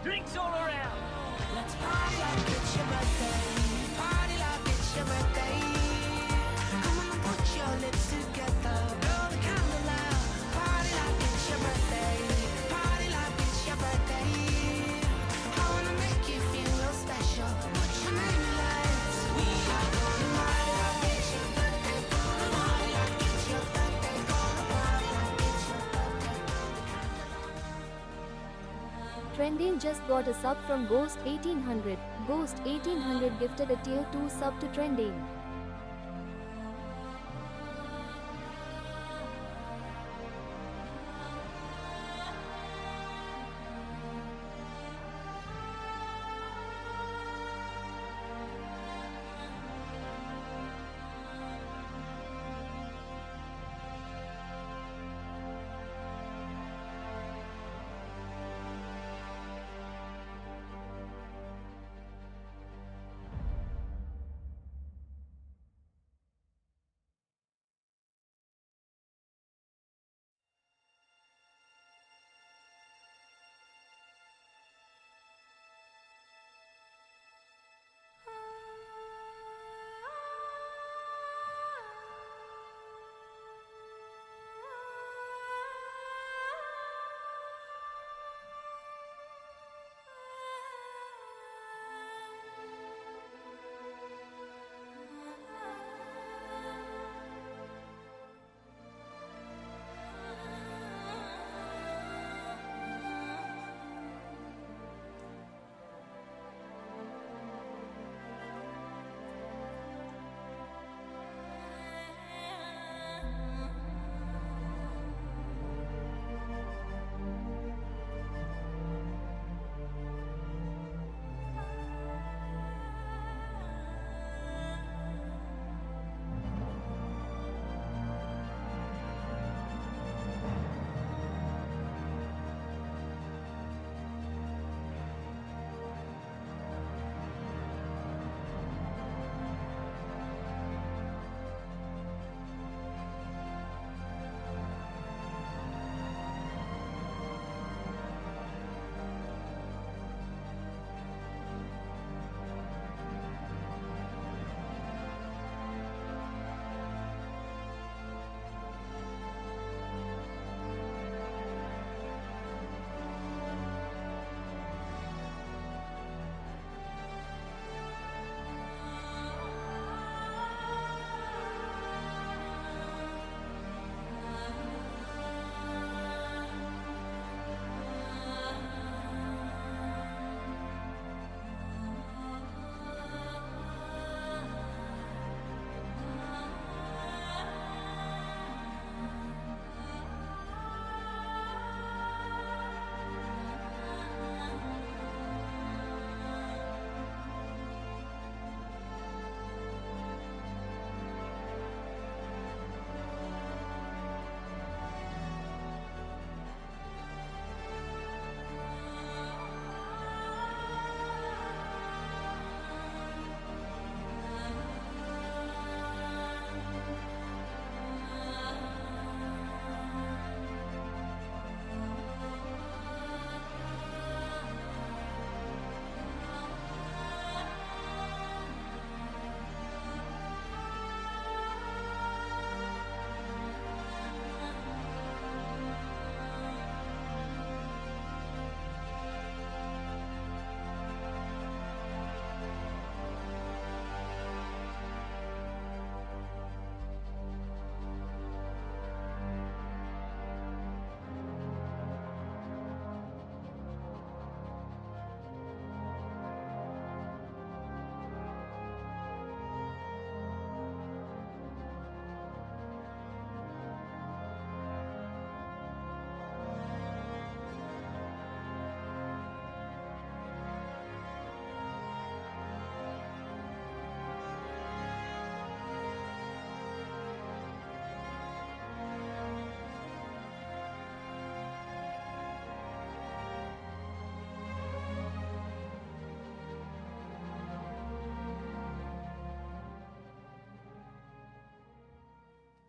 Drinks all around. Let's party like it's your birthday. Party like it's your birthday. Come on and put your lips together. Blow the candle out. Party like it's your birthday. Party like it's your birthday. I wanna make you feel real special. Put your name in lights. We are gonna party like it's your birthday. Gonna party like it's your birthday. Gonna party like it's your birthday. Trending just got a sub from Ghost 1800. Ghost 1800 gifted a tier 2 sub to Trending.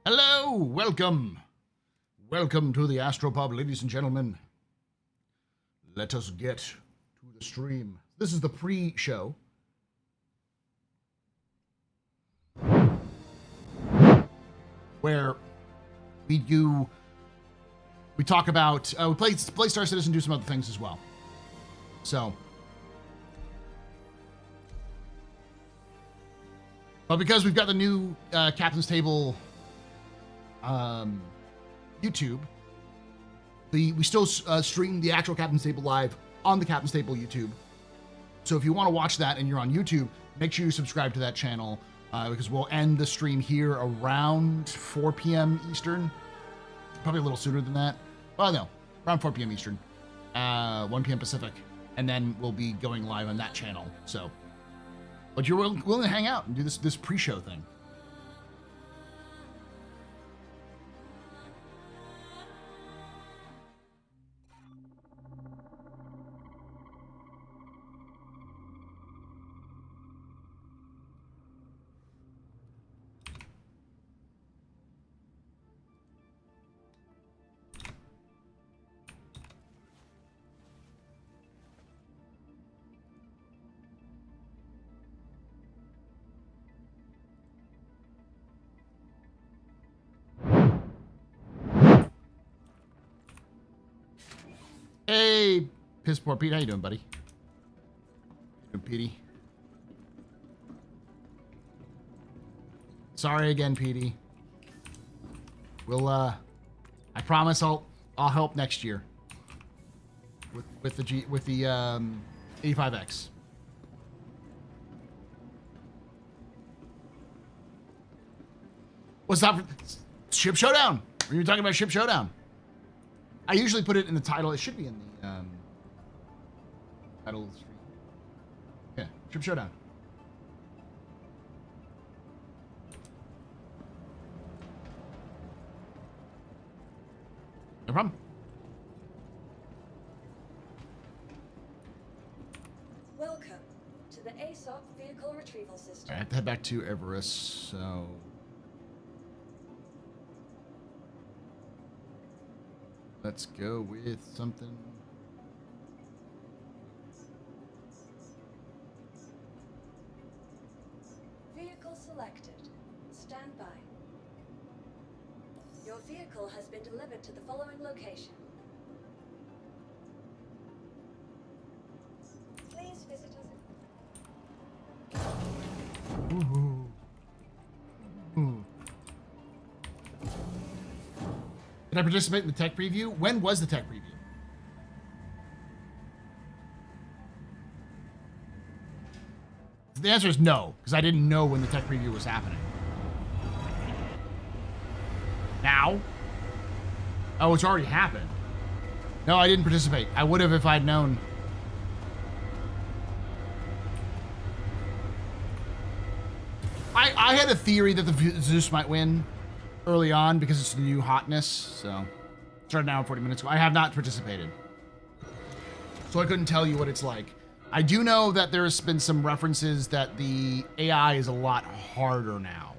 Hello, welcome. Welcome to the Astropub, ladies and gentlemen. Let us get to stream. This is the pre-show. Where we talk about, we play Star Citizen, do some other things as well. So. But because we've got the new Captain's Table YouTube, we still stream the actual Captain's Table live on the Captain's Table YouTube. So if you want to watch that and you're on YouTube, make sure you subscribe to that channel because we'll end the stream here around 4 p.m. Eastern. Probably a little sooner than that. Well, no, around 4 p.m. Eastern, 1 p.m. Pacific. And then we'll be going live on that channel. So, but you're willing to hang out and do this pre-show thing. Hey, Piss Poor Pete, how you doing, buddy? How you doing, Petey? Sorry again, Petey. We'll I promise I'll help next year with the 85X. What's that for? Ship Showdown. Were you talking about Ship Showdown? I usually put it in the title. It should be in the title of the stream. Yeah, Ship Showdown. No problem. Welcome to the ASOP vehicle retrieval system. I have to head back to Everest, so. Let's go with something. Vehicle selected. Stand by. Your vehicle has been delivered to the following location. Please visit us. Ooh. Ooh. Did I participate in the tech preview? When was the tech preview? The answer is no, because I didn't know when the tech preview was happening. Now? Oh, it's already happened. No, I didn't participate. I would have if I'd known. I had a theory that the Zeus might win early on because it's the new hotness, so started now 40 minutes ago. I have not participated, so I couldn't tell you what it's like. I do know that there's been some references that the AI is a lot harder now.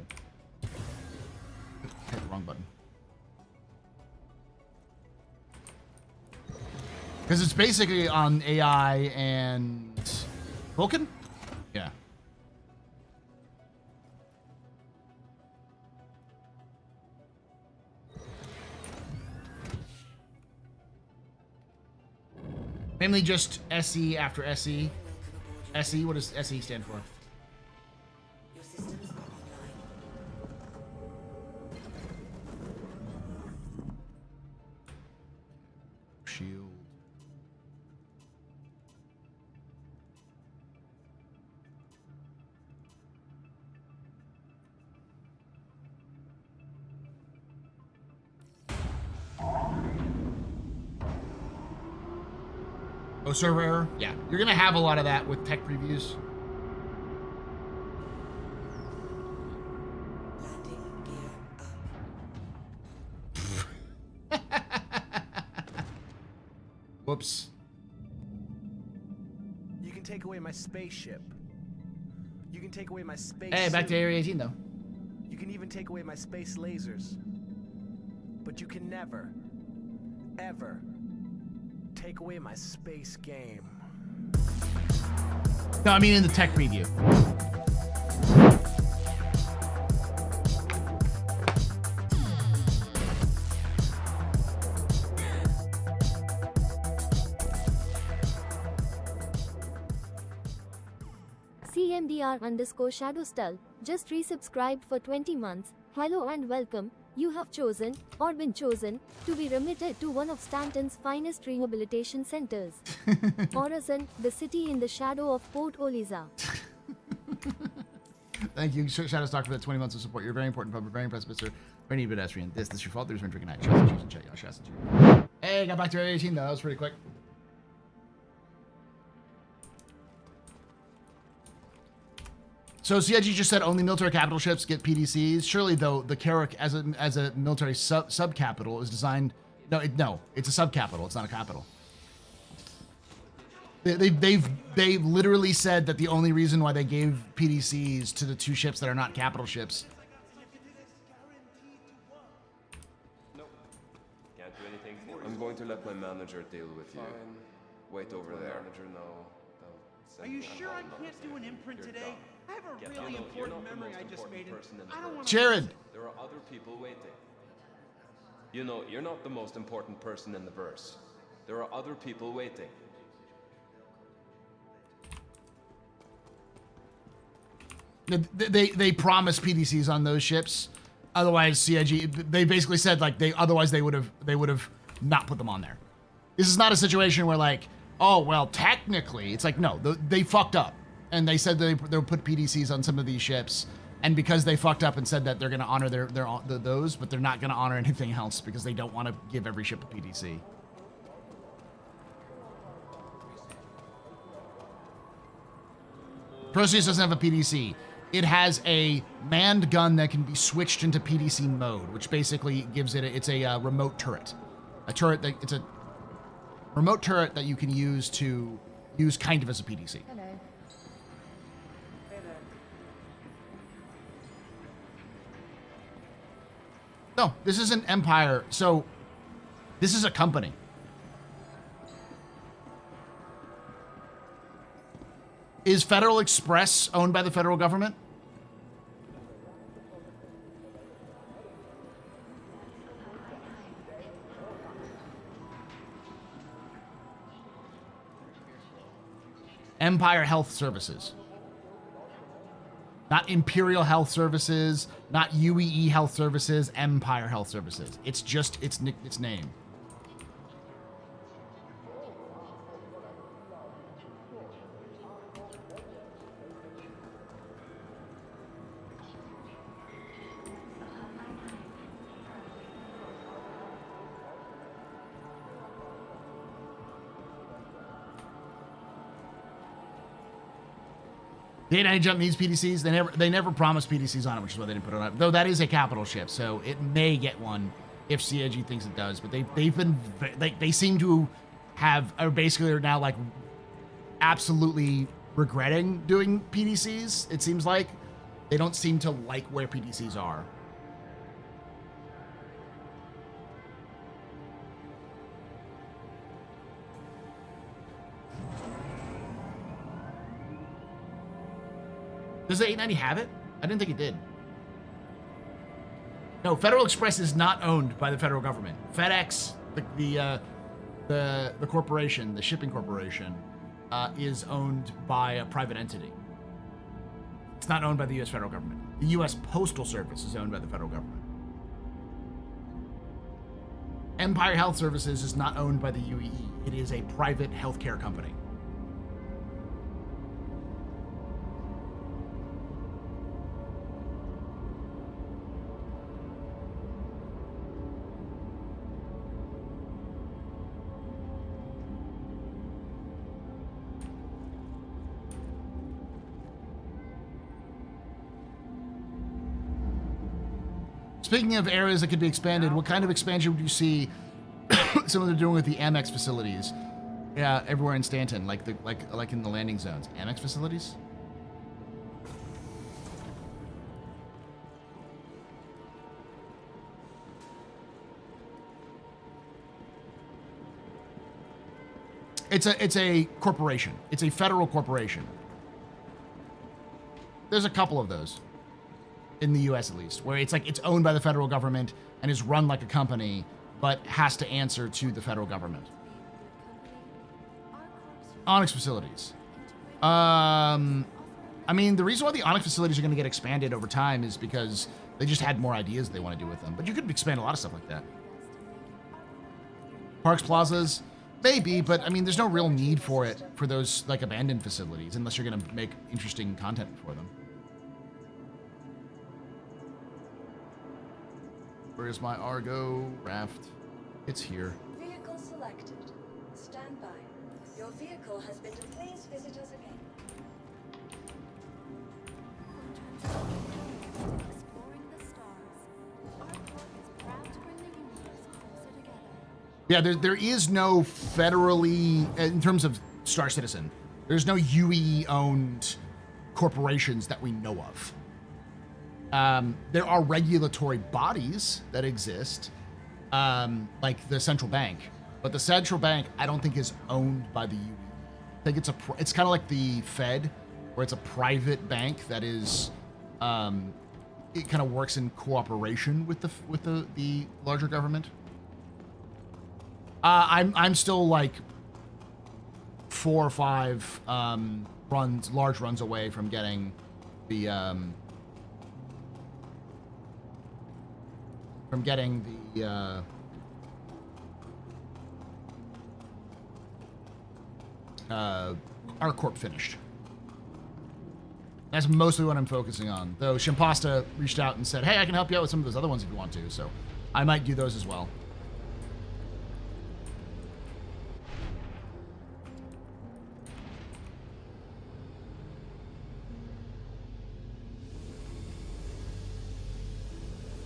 Hit the wrong button. Because it's basically on AI and Vulcan? Yeah. Mainly just SE after SE. SE, what does SE stand for? Your system is online. Shield. Oh, server error? Yeah. You're going to have a lot of that with tech previews. Whoops. You can take away my spaceship. You can take away my space. Hey, back to suit. Area 18, though. You can even take away my space lasers. But you can never, ever take away my space game. No, I mean in the tech preview. CMDR_Shadow just resubscribed for 20 months. Hello and welcome. You have chosen, or been chosen, to be remitted to one of Stanton's finest rehabilitation centers. Horizon, the city in the shadow of Port Oliza. Thank you, Shadowstock, for that 20 months of support. You're very important, public, very impressive, sir. Very pedestrian. This is your fault. There's been drinking night. Hey, got back to 18 though. That was pretty quick. So CIG just said only military capital ships get PDCs. Surely, though, the Carrick as a military sub capital is designed. No, it's a sub capital. It's not a capital. They've literally said that the only reason why they gave PDCs to the 2 ships that are not capital ships. Nope. Can't do anything for you. I'm going to let my manager deal with you. Wait over there. Manager, no. Are you sure I can't do an imprint today? I have a really important memory I just made, and I don't want to... Jared! There are other people waiting. You know, you're not the most important person in the verse. There are other people waiting. They promised PDCs on those ships. Otherwise, CIG, they basically said like otherwise they would have not put them on there. This is not a situation where like, oh well, technically it's like no, they fucked up and they said that they'll put PDCs on some of these ships, and because they fucked up and said that they're going to honor those, but they're not going to honor anything else because they don't want to give every ship a PDC. Proceus doesn't have a PDC. It has a manned gun that can be switched into PDC mode, which basically gives it it's a remote turret. It's a remote turret that you can use kind of as a PDC. Hello. No, this isn't Empire. So this is a company. Is Federal Express owned by the federal government? Empire Health Services. Not Imperial Health Services, not UEE Health Services, Empire Health Services. It's just its name. The 890 Jump needs PDCs. They never promised PDCs on it, which is why they didn't put it on it. Though that is a capital ship, so it may get one if CIG thinks it does. But they seem to are basically now like absolutely regretting doing PDCs. It seems like they don't seem to like where PDCs are. Does the 890 have it? I didn't think it did. No, Federal Express is not owned by the federal government. FedEx, the corporation, the shipping corporation, is owned by a private entity. It's not owned by the U.S. federal government. The U.S. Postal Service is owned by the federal government. Empire Health Services is not owned by the UEE. It is a private healthcare company. Speaking of areas that could be expanded, what kind of expansion would you see some of them doing with the Amex facilities? Yeah, everywhere in Stanton, like in the landing zones. Amex facilities? It's a corporation. It's a federal corporation. There's a couple of those in the U.S. at least, where it's like it's owned by the federal government and is run like a company, but has to answer to the federal government. Onyx facilities. I mean, the reason why the Onyx facilities are going to get expanded over time is because they just had more ideas they want to do with them. But you could expand a lot of stuff like that. Parks, plazas, maybe, but I mean, there's no real need for it for those like abandoned facilities unless you're going to make interesting content for them. Where's my Argo raft? It's here. Vehicle selected. Stand by. Your vehicle has been. Please visit us again. Yeah, there is no federally, in terms of Star Citizen, there's no UE-owned corporations that we know of. There are regulatory bodies that exist, like the central bank, but the central bank I don't think is owned by the UE. I think it's kind of like the Fed, where it's a private bank that is, it kind of works in cooperation with the larger government. I'm still like 4 or 5 large runs away from getting the ArcCorp finished. That's mostly what I'm focusing on. Though Shimpasta reached out and said, hey, I can help you out with some of those other ones if you want to, so I might do those as well.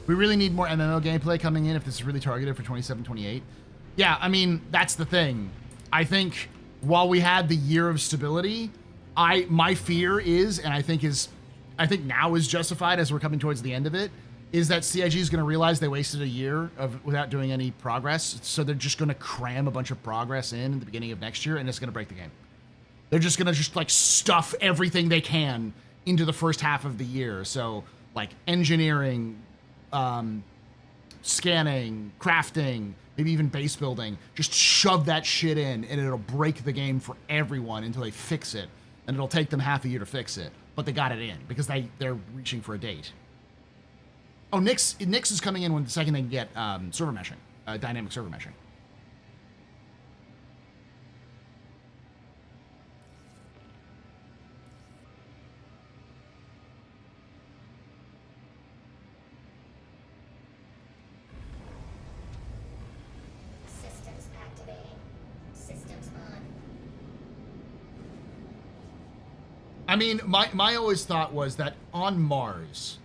We really need more MMO gameplay coming in if this is really targeted for 27-28. Yeah, I mean, that's the thing. I think while we had the year of stability, my fear is, and I think now is justified as we're coming towards the end of it, is that CIG is going to realize they wasted a year without doing any progress. So they're just going to cram a bunch of progress in the beginning of next year, and it's going to break the game. They're just going to like stuff everything they can into the first half of the year. So like engineering, scanning, crafting, maybe even base building, just shove that shit in and it'll break the game for everyone until they fix it. And it'll take them half a year to fix it, but they got it in because they're reaching for a date. Oh, Nix is coming in when the second they can get server meshing, dynamic server meshing. Systems activating. Systems on. I mean, my always thought was that on Mars,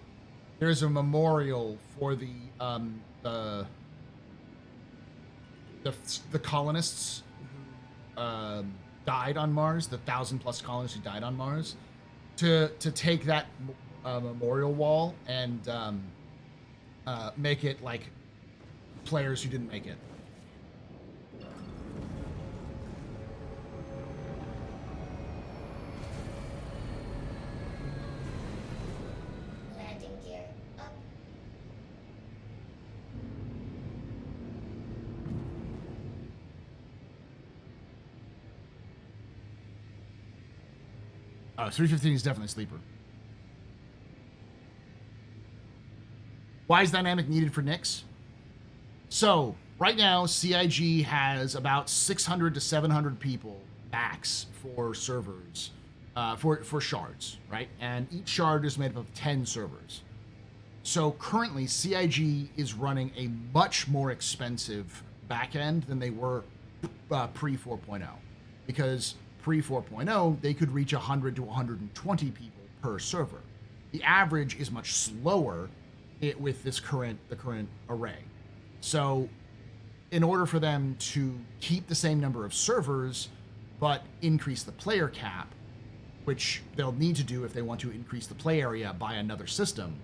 there's a memorial for the colonists who died on Mars, the 1,000+ colonists who died on Mars, to take that memorial wall and make it like players who didn't make it. Landing gear up. Oh, 315 is definitely a sleeper. Why is dynamic needed for Nix? So right now, CIG has about 600 to 700 people max for servers, for shards, right? And each shard is made up of 10 servers. So currently, CIG is running a much more expensive backend than they were pre 4.0, because pre 4.0 they could reach 100 to 120 people per server. The average is much slower with the current array. So in order for them to keep the same number of servers but increase the player cap, which they'll need to do if they want to increase the play area by another system,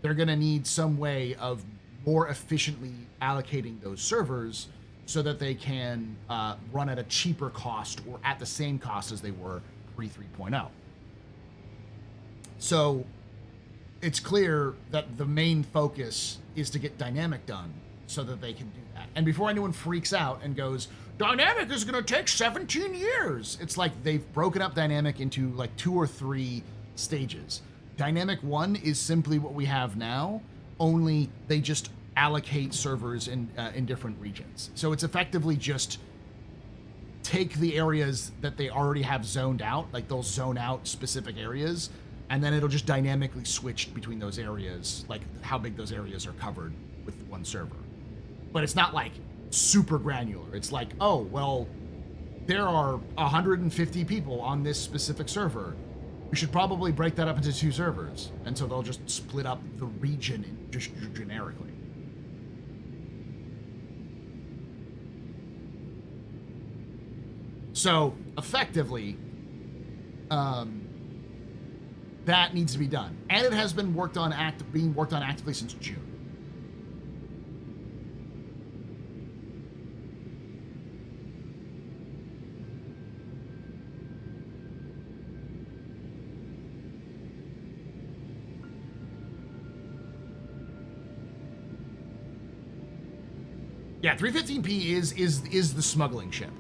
they're going to need some way of more efficiently allocating those servers so that they can run at a cheaper cost or at the same cost as they were pre 3.0. So it's clear that the main focus is to get dynamic done so that they can do that. And before anyone freaks out and goes, dynamic is going to take 17 years. It's like they've broken up dynamic into like 2 or 3 stages. Dynamic 1 is simply what we have now, only they just allocate servers in different regions. So it's effectively just take the areas that they already have zoned out, like they'll zone out specific areas, and then it'll just dynamically switch between those areas, like how big those areas are covered with one server. But it's not like super granular. It's like, oh, well, there are 150 people on this specific server. We should probably break that up into 2 servers. And so they'll just split up the region just generically. So effectively, that needs to be done, and it has been being worked on actively since June. Yeah, 315P is the smuggling ship.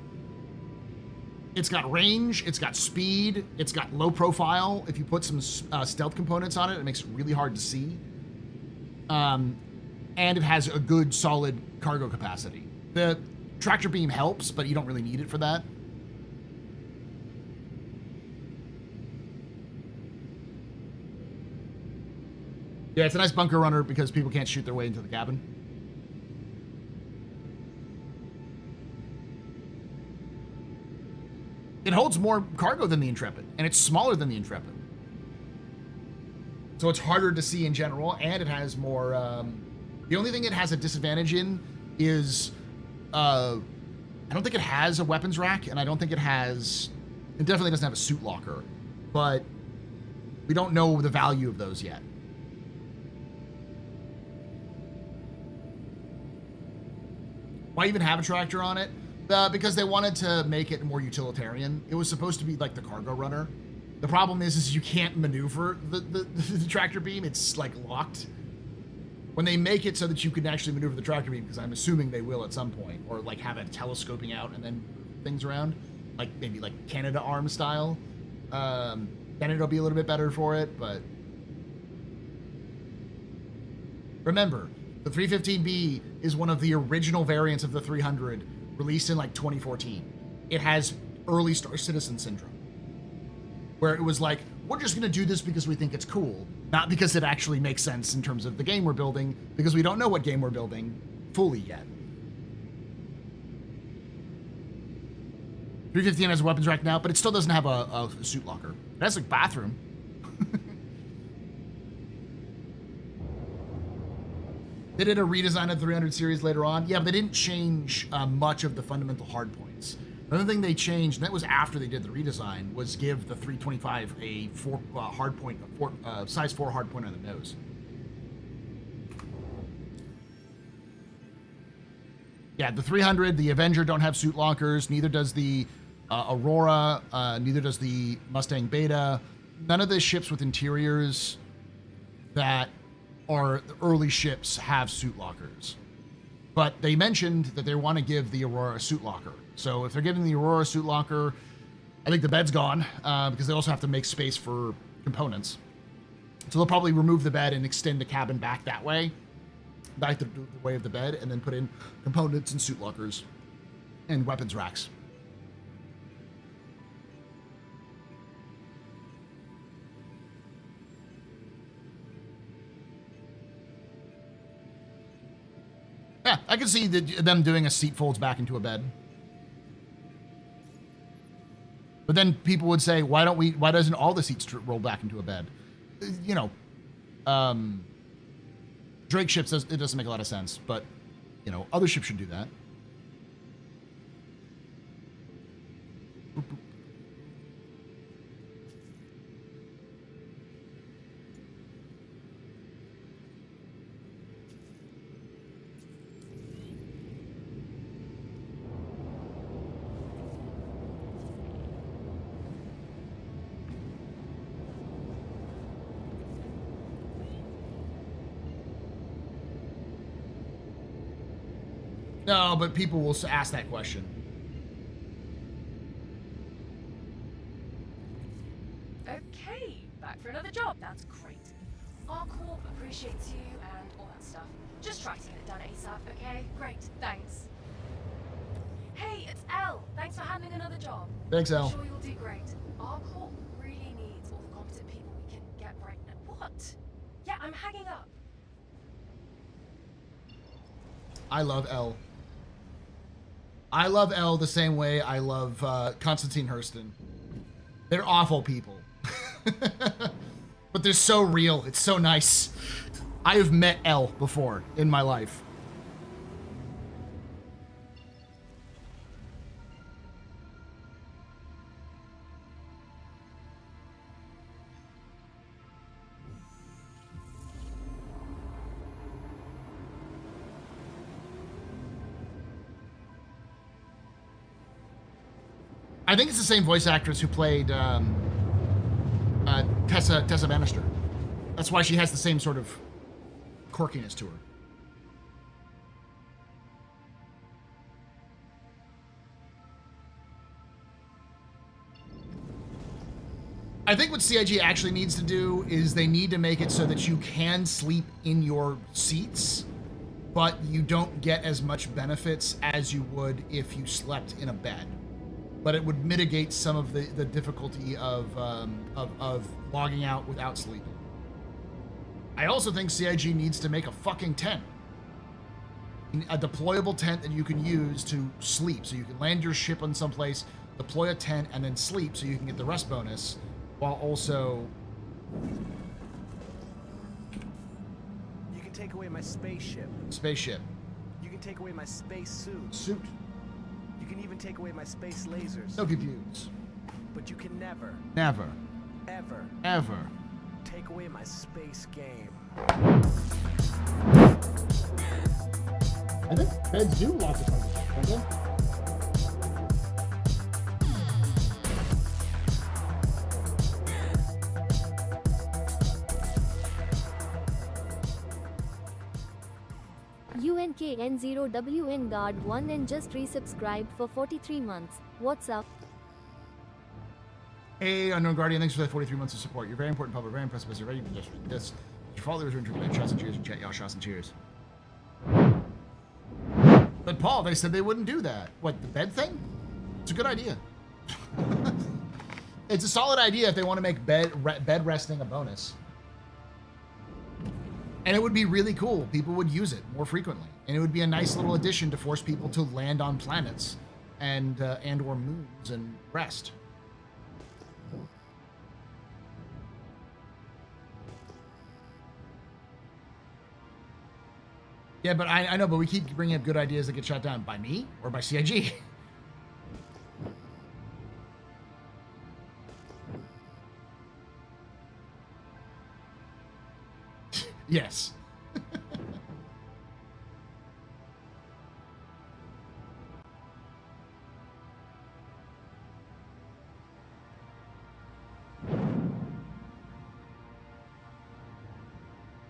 It's got range, it's got speed, it's got low profile. If you put some stealth components on it, it makes it really hard to see. And it has a good, solid cargo capacity. The tractor beam helps, but you don't really need it for that. Yeah, it's a nice bunker runner because people can't shoot their way into the cabin. It holds more cargo than the Intrepid, and it's smaller than the Intrepid. So it's harder to see in general, and it has more... the only thing it has a disadvantage in is... I don't think it has a weapons rack, and I don't think it has... It definitely doesn't have a suit locker, but we don't know the value of those yet. Why even have a tractor on it? Because they wanted to make it more utilitarian. It was supposed to be like the cargo runner. The problem is you can't maneuver the tractor beam. It's like locked. When they make it so that you can actually maneuver the tractor beam, because I'm assuming they will at some point, or like have it telescoping out and then things around, like maybe like Canada Arm style, then it'll be a little bit better for it. But remember, the 315B is one of the original variants of the 300, released in like 2014. It has early Star Citizen syndrome, where it was like, we're just gonna do this because we think it's cool, not because it actually makes sense in terms of the game we're building, because we don't know what game we're building fully yet. 315 has a weapons rack now, but it still doesn't have a suit locker. It has a bathroom. They did a redesign of the 300 series later on. Yeah, but they didn't change much of the fundamental hardpoints. Another thing they changed, and that was after they did the redesign, was give the 325 a size 4 hardpoint on the nose. Yeah, the 300, the Avenger don't have suit lockers. Neither does the Aurora. Neither does the Mustang Beta. None of the ships with interiors that are the early ships have suit lockers. But they mentioned that they want to give the Aurora a suit locker. So if they're giving the Aurora a suit locker, I think the bed's gone, because they also have to make space for components. So they'll probably remove the bed and extend the cabin back that way, back the way of the bed, and then put in components and suit lockers and weapons racks. Yeah, I can see them doing a seat folds back into a bed. But then people would say, why doesn't all the seats roll back into a bed? You know, Drake ships, it doesn't make a lot of sense, but, you know, other ships should do that. Boop, boop. No, but people will ask that question. Okay, back for another job. That's great. Our corp appreciates you and all that stuff. Just try to get it done ASAP, okay? Great, thanks. Hey, it's Elle. Thanks for handling another job. Thanks, Elle. I'm sure you'll do great. Our corp really needs all the competent people we can get right now. What? Yeah, I'm hanging up. I love Elle. I love Elle the same way I love Constantine Hurston. They're awful people. But they're so real. It's so nice. I have met Elle before in my life. I think it's the same voice actress who played Tessa Bannister. That's why she has the same sort of quirkiness to her. I think what CIG actually needs to do is they need to make it so that you can sleep in your seats, but you don't get as much benefits as you would if you slept in a bed. But it would mitigate some of the difficulty of logging out without sleeping. I also think CIG needs to make a fucking tent. A deployable tent that you can use to sleep. So you can land your ship on someplace, deploy a tent, and then sleep so you can get the rest bonus, while also... You can take away my spaceship. Spaceship. You can take away my space suit. Suit. You can even take away my space lasers. No confuse. But you can never, Never. ever Ever. take away my space game. I think beds do lots of fun, don't they? UNKN0WN Guard 1 and just resubscribed for 43 months. What's up? Hey, Unknown Guardian, thanks for that 43 months of support. You're very important public, very impressive as you're ready to just this. Your followers are doing shots and cheers and chat, y'all shots and cheers. But Paul, they said they wouldn't do that. What, the bed thing? It's a good idea. It's a solid idea if they want to make bed resting a bonus. And it would be really cool. People would use it more frequently. And it would be a nice little addition to force people to land on planets and or moons and rest. Yeah, but I know, but we keep bringing up good ideas that get shot down by me or by CIG. Yes.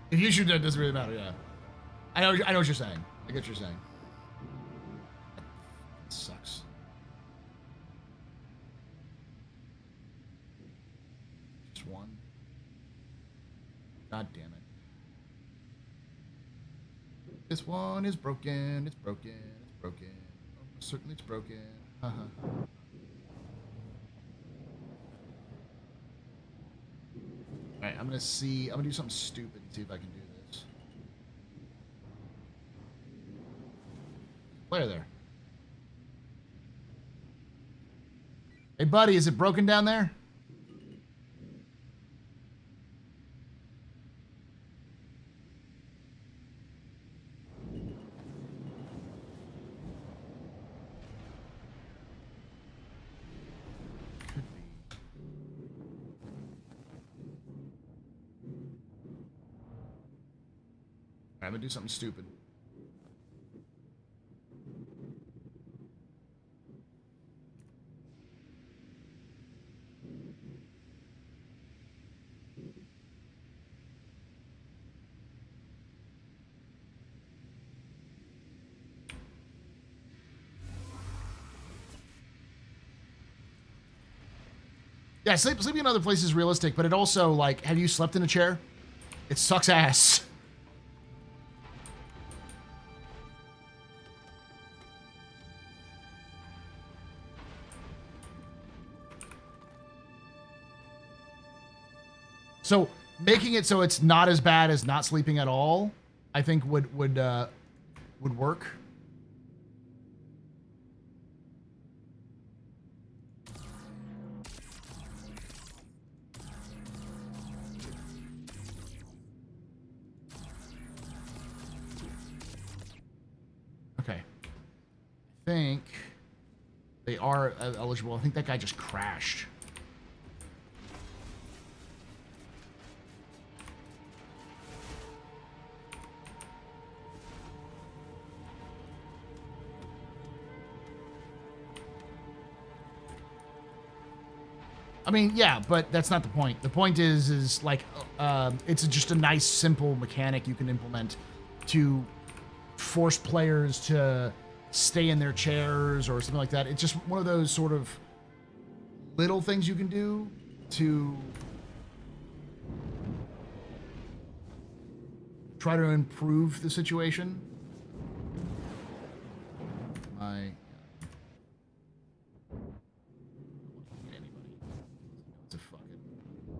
If you shoot that, doesn't really matter, yeah. I know what you're saying. I get what you're saying. That sucks. Just one. God damn it. This one is broken. It's broken. It's broken. Oh, certainly it's broken. Haha. Alright, I'm gonna do something stupid and see if I can do this. Player there. Hey buddy, is it broken down there? I'm gonna do something stupid. Yeah, sleeping in other places is realistic, but it also, like, have you slept in a chair? It sucks ass. So making it so it's not as bad as not sleeping at all, I think would work. Okay. I think they are eligible. I think that guy just crashed. I mean, yeah, but that's not the point. The point is like, it's just a nice, simple mechanic you can implement to force players to stay in their chairs or something like that. It's just one of those sort of little things you can do to try to improve the situation.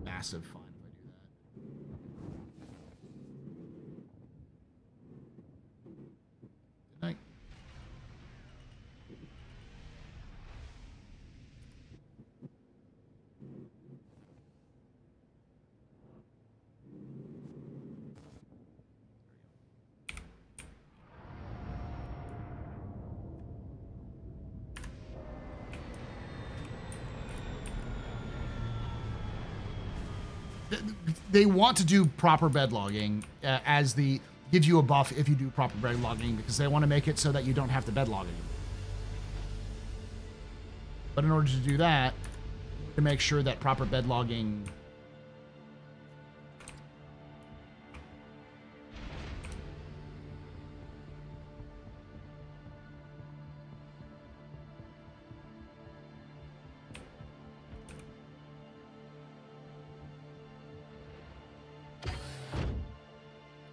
Massive fine if I do that. Good night. They want to do proper bed logging as the gives you a buff if you do proper bed logging, because they want to make it so that you don't have to bed log anymore. But in order to do that, to make sure that proper bed logging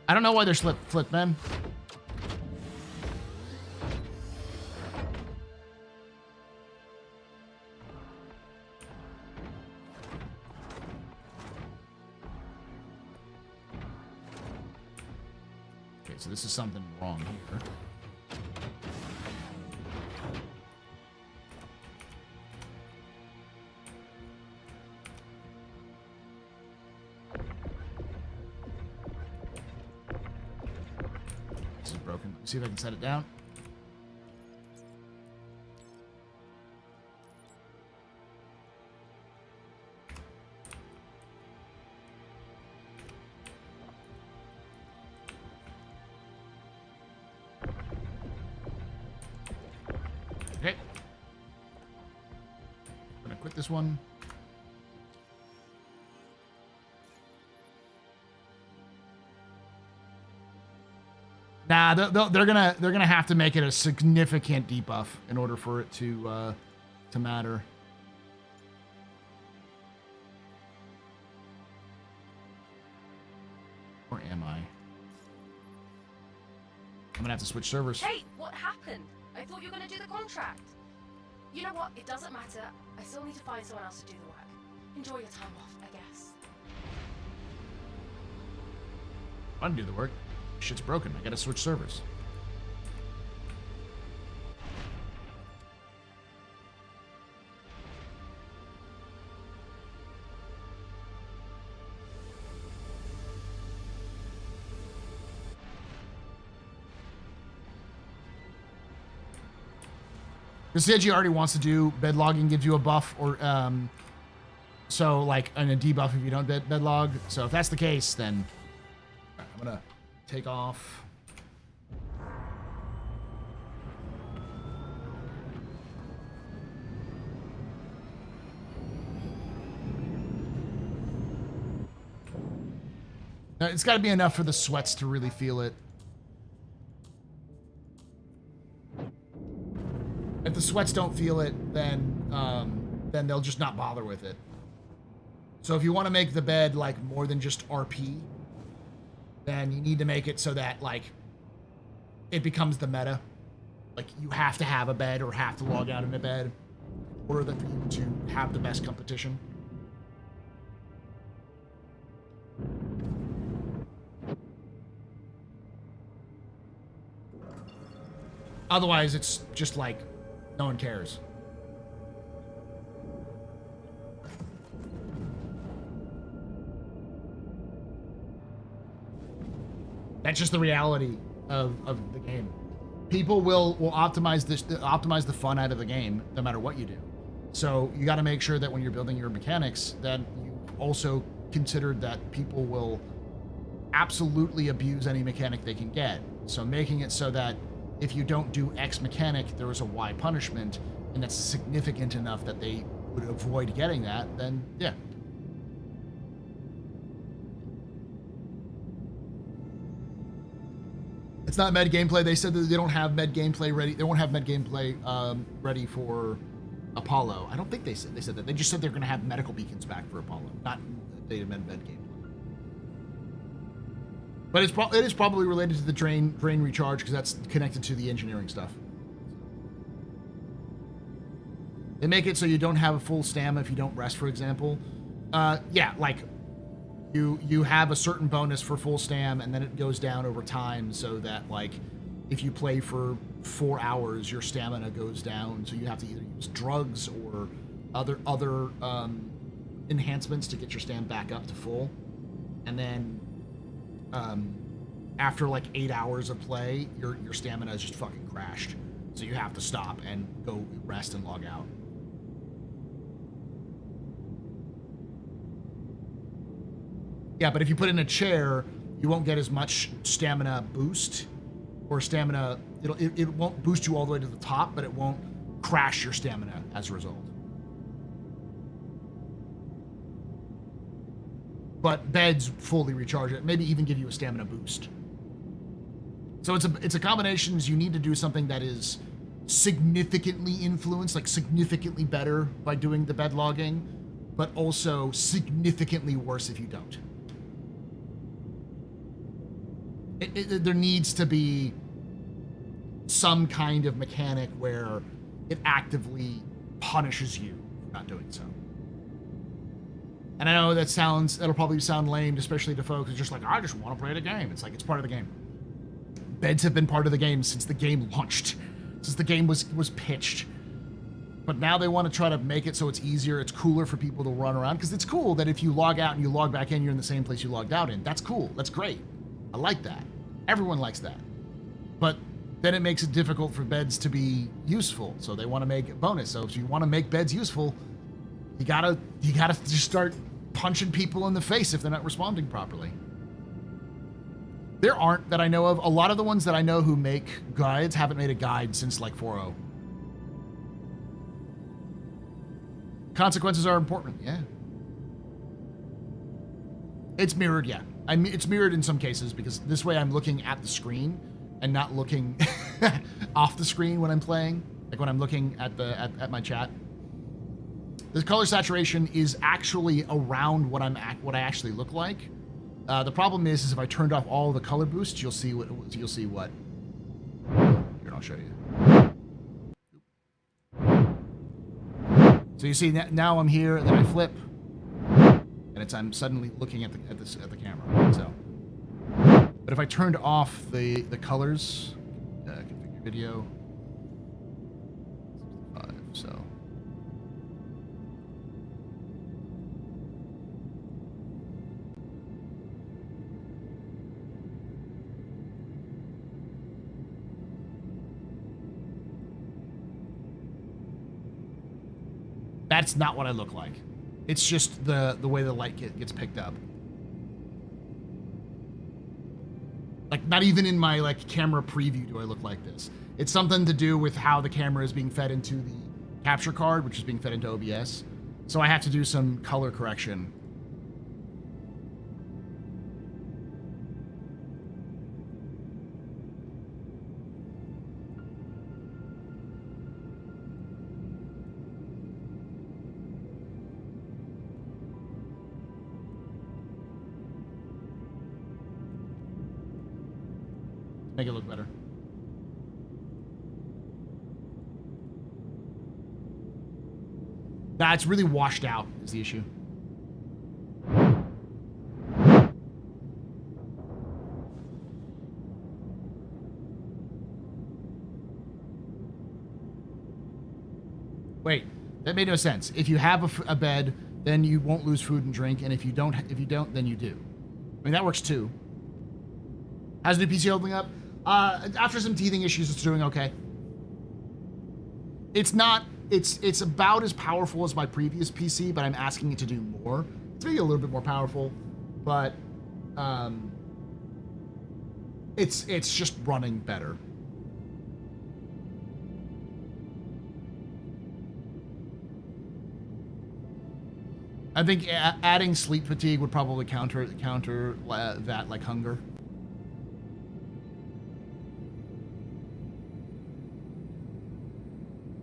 I don't know why they're flip, man. Okay, so this is something wrong here. See if I can set it down. Okay. I'm gonna quit this one. Nah, they're gonna have to make it a significant debuff in order for it to matter. Or am I? I'm gonna have to switch servers. Hey, what happened? I thought you were gonna do the contract. You know what? It doesn't matter. I still need to find someone else to do the work. Enjoy your time off, I guess. I want to do the work. Shit's broken. I gotta switch servers. The CG already wants to do bed logging, gives you a buff, or so like and a debuff if you don't bed log. So if that's the case, then I'm gonna take off. Now, it's got to be enough for the sweats to really feel it. If the sweats don't feel it, then they'll just not bother with it. So if you want to make the bed like more than just RP, then you need to make it so that like it becomes the meta. Like you have to have a bed or have to log out in a bed in order for you to have the best competition. Otherwise, it's just like no one cares. That's just the reality of the game. People will optimize the fun out of the game no matter what you do. So you got to make sure that when you're building your mechanics, that you also considered that people will absolutely abuse any mechanic they can get. So making it so that if you don't do X mechanic, there is a Y punishment, and that's significant enough that they would avoid getting that, then yeah. It's not med gameplay. They said that they don't have med gameplay ready. They won't have med gameplay ready for Apollo. I don't think they said that. They just said they're going to have medical beacons back for Apollo, not data med gameplay. But it is probably related to the drain recharge because that's connected to the engineering stuff. They make it so you don't have a full stamina if you don't rest, for example. Yeah, like you have a certain bonus for full stam, and then it goes down over time, so that like if you play for 4 hours, your stamina goes down, so you have to either use drugs or other enhancements to get your stam back up to full, and then after like 8 hours of play, your stamina is just fucking crashed, so you have to stop and go rest and log out. Yeah, but if you put in a chair, you won't get as much stamina boost, or stamina, it won't boost you all the way to the top, but it won't crash your stamina as a result. But beds fully recharge it, maybe even give you a stamina boost. So it's a combination. You need to do something that is significantly influenced, like significantly better by doing the bed logging, but also significantly worse if you don't. There needs to be some kind of mechanic where it actively punishes you for not doing so. And I know that'll probably sound lame, especially to folks who's just like, I just want to play the game. It's like, it's part of the game. Beds have been part of the game since the game launched, since the game was pitched. But now they want to try to make it so it's easier, it's cooler for people to run around, because it's cool that if you log out and you log back in, you're in the same place you logged out in. That's cool. That's great. I like that. Everyone likes that. But then it makes it difficult for beds to be useful. So they want to make it bonus. So if you want to make beds useful, you gotta just start punching people in the face if they're not responding properly. There aren't, that I know of. A lot of the ones that I know who make guides haven't made a guide since like 4.0. Consequences are important, yeah. It's mirrored, yeah. It's mirrored in some cases, because this way I'm looking at the screen and not looking off the screen when I'm playing, like when I'm looking at my chat. The color saturation is actually around what I actually look like. The problem is if I turned off all the color boosts, you'll see what. Here, I'll show you. So you see now I'm here, and then I flip, and I'm suddenly looking at the camera. So, but if I turned off the colors, configure video, 5, so. That's not what I look like. It's just the way the light gets picked up. Like, not even in my like camera preview do I look like this. It's something to do with how the camera is being fed into the capture card, which is being fed into OBS. So I have to do some color correction. Make it look better. Nah, it's really washed out is the issue. Wait, that made no sense. If you have a bed, then you won't lose food and drink, and if you don't, then you do. I mean, that works too. How's the new PC holding up? After some teething issues, it's doing okay. It's not. It's about as powerful as my previous PC, but I'm asking it to do more. It's maybe a little bit more powerful, but it's just running better. I think adding sleep fatigue would probably counter that, like hunger.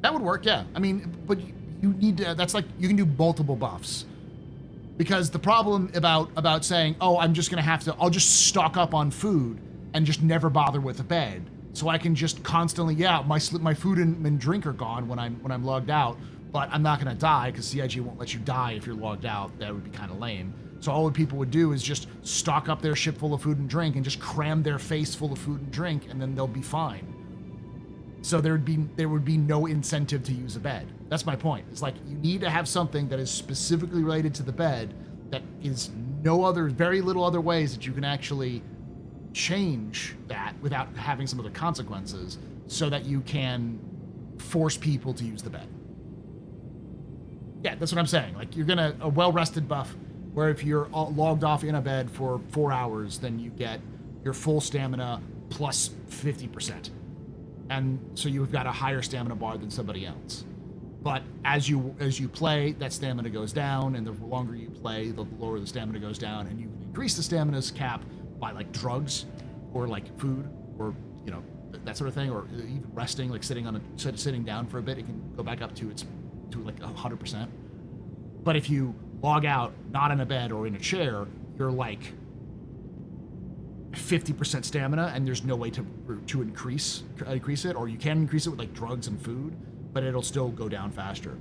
That would work, yeah. I mean, but you need to, that's like, you can do multiple buffs. Because the problem about saying, oh, I'm just gonna I'll just stock up on food and just never bother with a bed. So I can just constantly, yeah, my food and drink are gone when I'm logged out, but I'm not gonna die because CIG won't let you die if you're logged out. That would be kind of lame. So all what people would do is just stock up their ship full of food and drink and just cram their face full of food and drink, and then they'll be fine. So there would be no incentive to use a bed. That's my point. It's like you need to have something that is specifically related to the bed that is very little other ways that you can actually change that without having some of the consequences so that you can force people to use the bed. Yeah, that's what I'm saying. Like a well-rested buff where if you're logged off in a bed for 4 hours, then you get your full stamina plus 50%. And so you've got a higher stamina bar than somebody else. But as you play, that stamina goes down, and the longer you play, the lower the stamina goes down, and you can increase the stamina's cap by like drugs or like food or that sort of thing, or even resting, like sitting down for a bit, it can go back up to like 100%. But if you log out not in a bed or in a chair, you're like 50% stamina, and there's no way to increase it, or you can increase it with like drugs and food, but it'll still go down faster.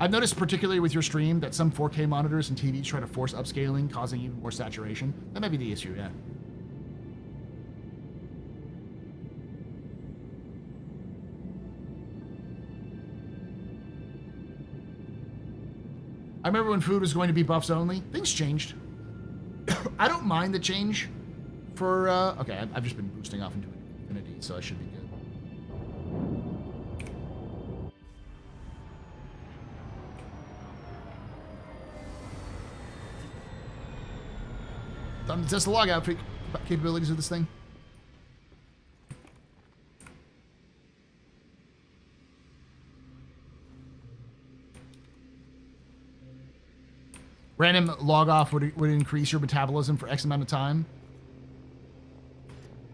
I've noticed particularly with your stream that some 4K monitors and TVs try to force upscaling, causing even more saturation. That may be the issue, yeah. I remember when food was going to be buffs only. Things changed. I don't mind the change for, okay, I've just been boosting off into infinity, so I should be good. Time to test the logout capabilities of this thing. Random log off would increase your metabolism for X amount of time.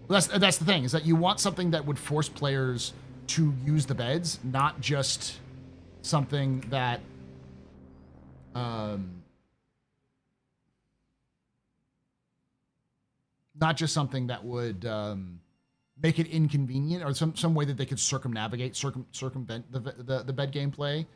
Well, that's the thing, is that you want something that would force players to use the beds, not just something that would make it inconvenient, or some way that they could circumvent the bed gameplay.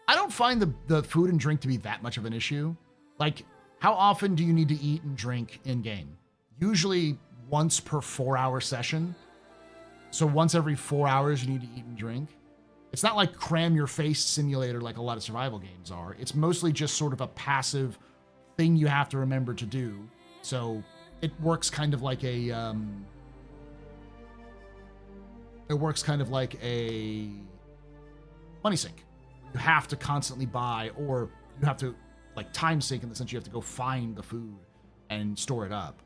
I don't find the food and drink to be that much of an issue. Like, how often do you need to eat and drink in game? Usually once per 4-hour session. So once every 4 hours you need to eat and drink. It's not like cram your face simulator like a lot of survival games are. It's mostly just sort of a passive thing you have to remember to do. So it works kind of like a money sink. You have to constantly buy, or you have to like time sink in the sense you have to go find the food and store it up.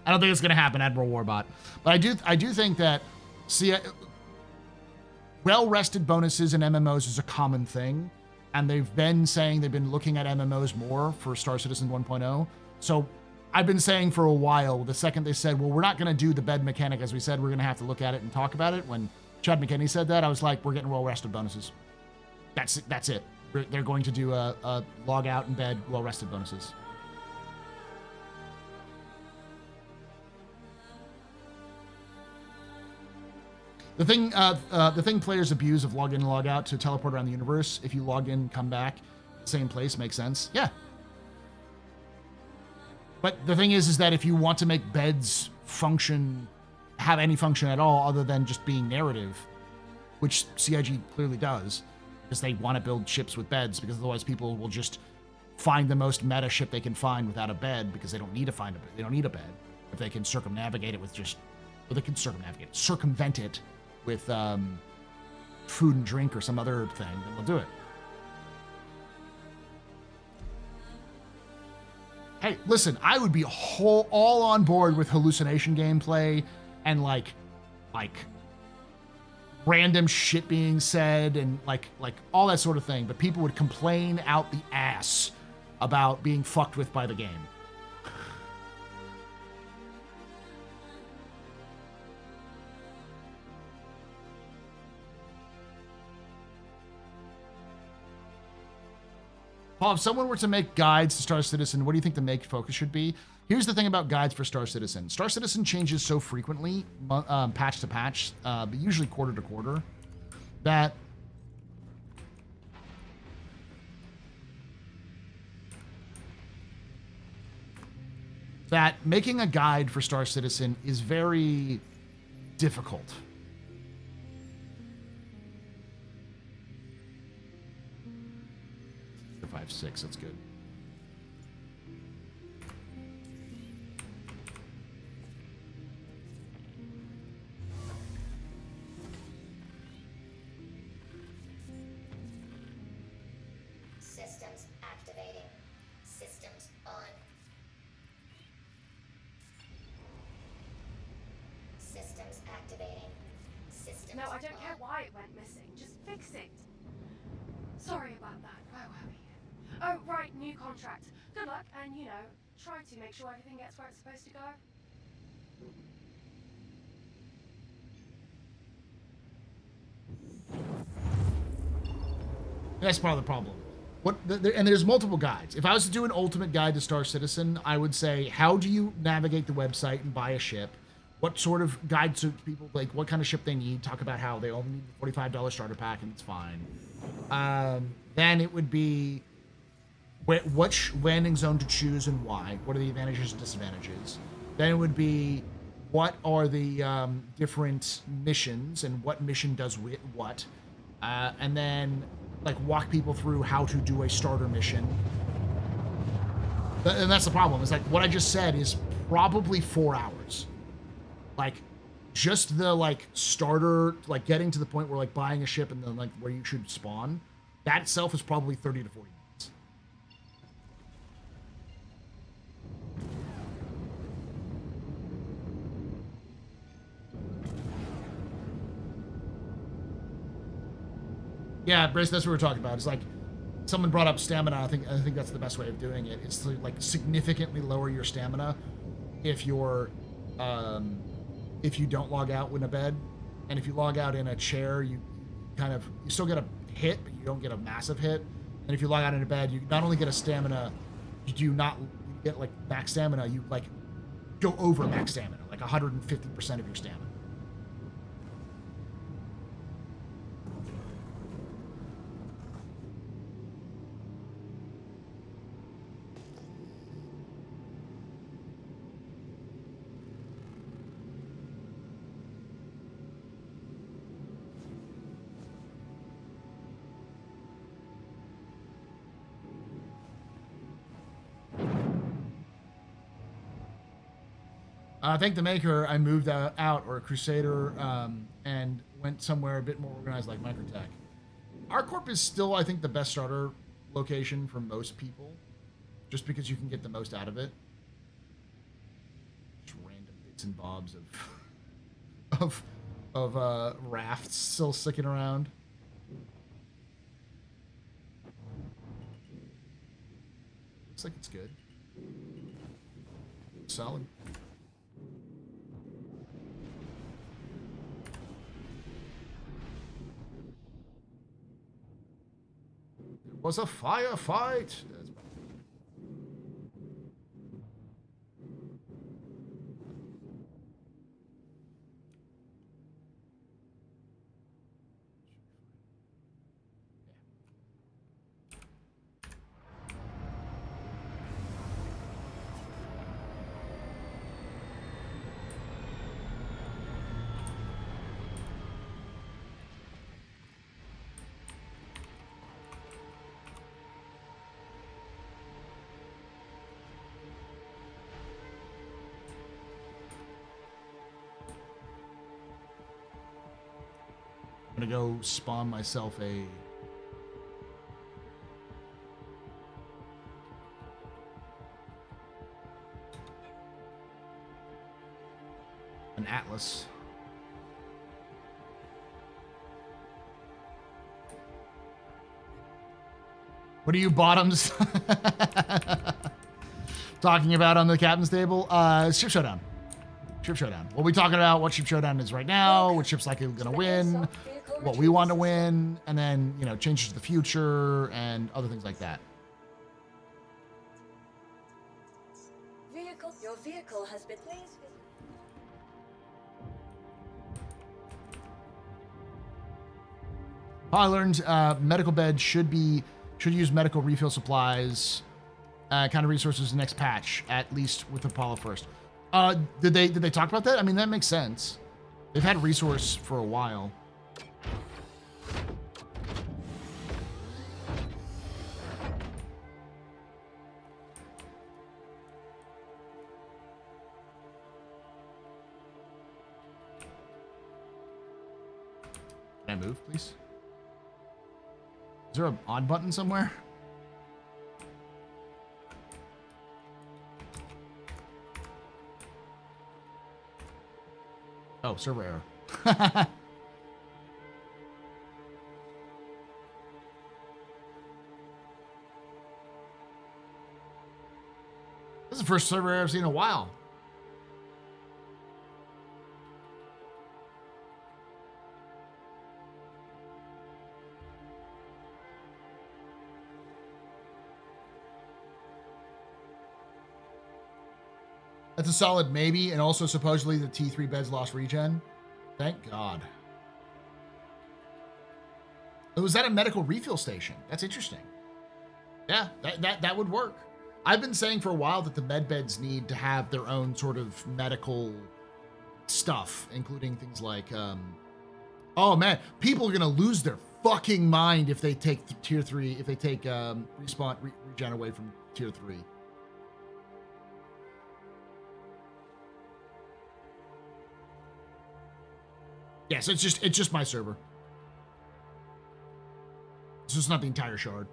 I don't think it's going to happen, Admiral Warbot. But I do think that well-rested bonuses in MMOs is a common thing, and they've been saying they've been looking at MMOs more for Star Citizen 1.0. So I've been saying for a while, the second they said, well, we're not going to do the bed mechanic as we said, we're going to have to look at it and talk about it. When Chad McKinney said that, I was like, we're getting well-rested bonuses. That's it. They're going to do a log out in bed, well-rested bonuses. The thing players abuse of log in and log out to teleport around the universe. If you log in, come back, same place, makes sense. Yeah. But the thing is that if you want to make beds have any function at all other than just being narrative, which CIG clearly does, because they want to build ships with beds, because otherwise people will just find the most meta ship they can find without a bed, because they don't need a bed. If they can circumnavigate it with circumvent it with food and drink or some other thing, then they'll do it. Hey, listen, I would be all on board with hallucination gameplay and like random shit being said and like all that sort of thing, but people would complain out the ass about being fucked with by the game. Paul, if someone were to make guides to Star Citizen, what do you think the make focus should be? Here's the thing about guides for Star Citizen. Star Citizen changes so frequently, patch to patch, but usually quarter to quarter, that making a guide for Star Citizen is very difficult. 5-6, that's good. Systems activating. Systems on. Systems activating. Systems No, I don't on. care why it went missing. Just fix it. Sorry about that. Where were we? Oh, right, new contract. Good luck, and, try to make sure everything gets where it's supposed to go. That's part of the problem. And there's multiple guides. If I was to do an ultimate guide to Star Citizen, I would say, how do you navigate the website and buy a ship? What sort of guide to people, like what kind of ship they need? Talk about how they only need a $45 starter pack and it's fine. Then it would be which landing zone to choose and why. What are the advantages and disadvantages? Then it would be what are the different missions and what mission does what. And then like walk people through how to do a starter mission. And that's the problem. It's like what I just said is probably 4 hours. Like just the like starter, like getting to the point where like buying a ship and then like where you should spawn, that itself is probably 30 to 40 minutes. Yeah, Brace, that's what we're talking about. It's like someone brought up stamina. I think that's the best way of doing it. It's to like significantly lower your stamina if you're if you don't log out in a bed, and if you log out in a chair, you still get a hit, but you don't get a massive hit. And if you log out in a bed, you not only get a stamina, you do not get like max stamina. You like go over max stamina, like 150% of your stamina. Thank the maker, I moved out, or a Crusader, and went somewhere a bit more organized like Microtech. ArcCorp is still, I think, the best starter location for most people, just because you can get the most out of it. Just random bits and bobs of rafts still sticking around. Looks like it's good. Solid. It was a firefight. I'm gonna go spawn myself an Atlas. What are you bottoms talking about on the captain's table? Ship Showdown. Ship Showdown. We'll be talking about what Ship Showdown is right now, what ship's likely going to win, what we want to win, and then, you know, changes to the future and other things like that. Your vehicle has been please. I learned medical beds should use medical refill supplies, kind of resources in the next patch, at least with Apollo first. Did they talk about that? I mean, that makes sense. They've had resource for a while. Can I move, please? Is there an on button somewhere? Oh, server error. This is the first server error I've seen in a while. That's a solid maybe, and also supposedly the T3 beds lost regen. Thank God. Oh, was that a medical refill station? That's interesting. Yeah, that would work. I've been saying for a while that the med beds need to have their own sort of medical stuff, including things like, oh man, people are gonna lose their fucking mind if they take tier 3, if they take regen away from tier 3. Yeah, so it's just my server. So it's not the entire shard.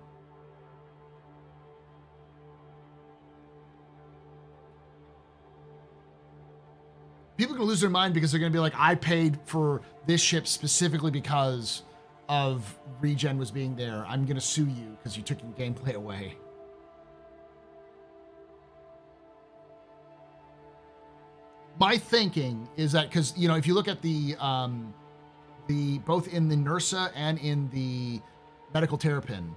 People are gonna lose their mind because they're gonna be like, I paid for this ship specifically because of regen was being there. I'm gonna sue you because you took your gameplay away. My thinking is that, because, you know, if you look at the both in the NERSA and in the medical terrapin,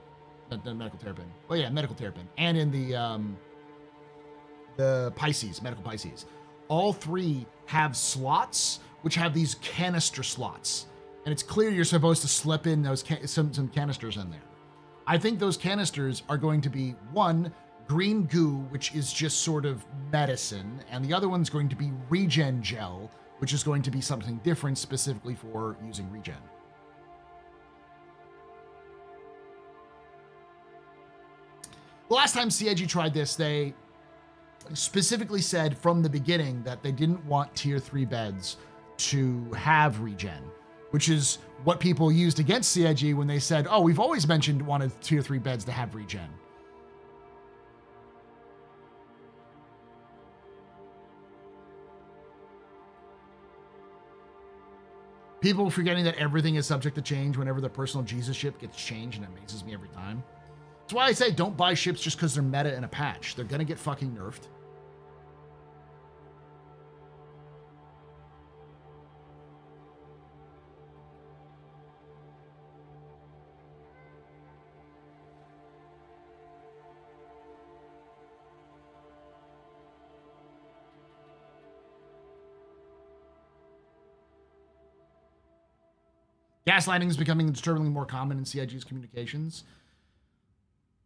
medical terrapin, oh yeah, medical terrapin, and in the Pisces, medical Pisces, all three have slots which have these canister slots, and it's clear you're supposed to slip in those some canisters in there. I think those canisters are going to be one, green goo, which is just sort of medicine, and the other one's going to be regen gel, which is going to be something different specifically for using regen. The last time CIG tried this, they specifically said from the beginning that they didn't want tier 3 beds to have regen, which is what people used against CIG when they said, oh, we've always wanted tier 3 beds to have regen. People forgetting that everything is subject to change whenever their personal Jesus ship gets changed, and it amazes me every time. That's why I say don't buy ships just because they're meta in a patch. They're gonna get fucking nerfed. Gaslighting is becoming disturbingly more common in CIG's communications.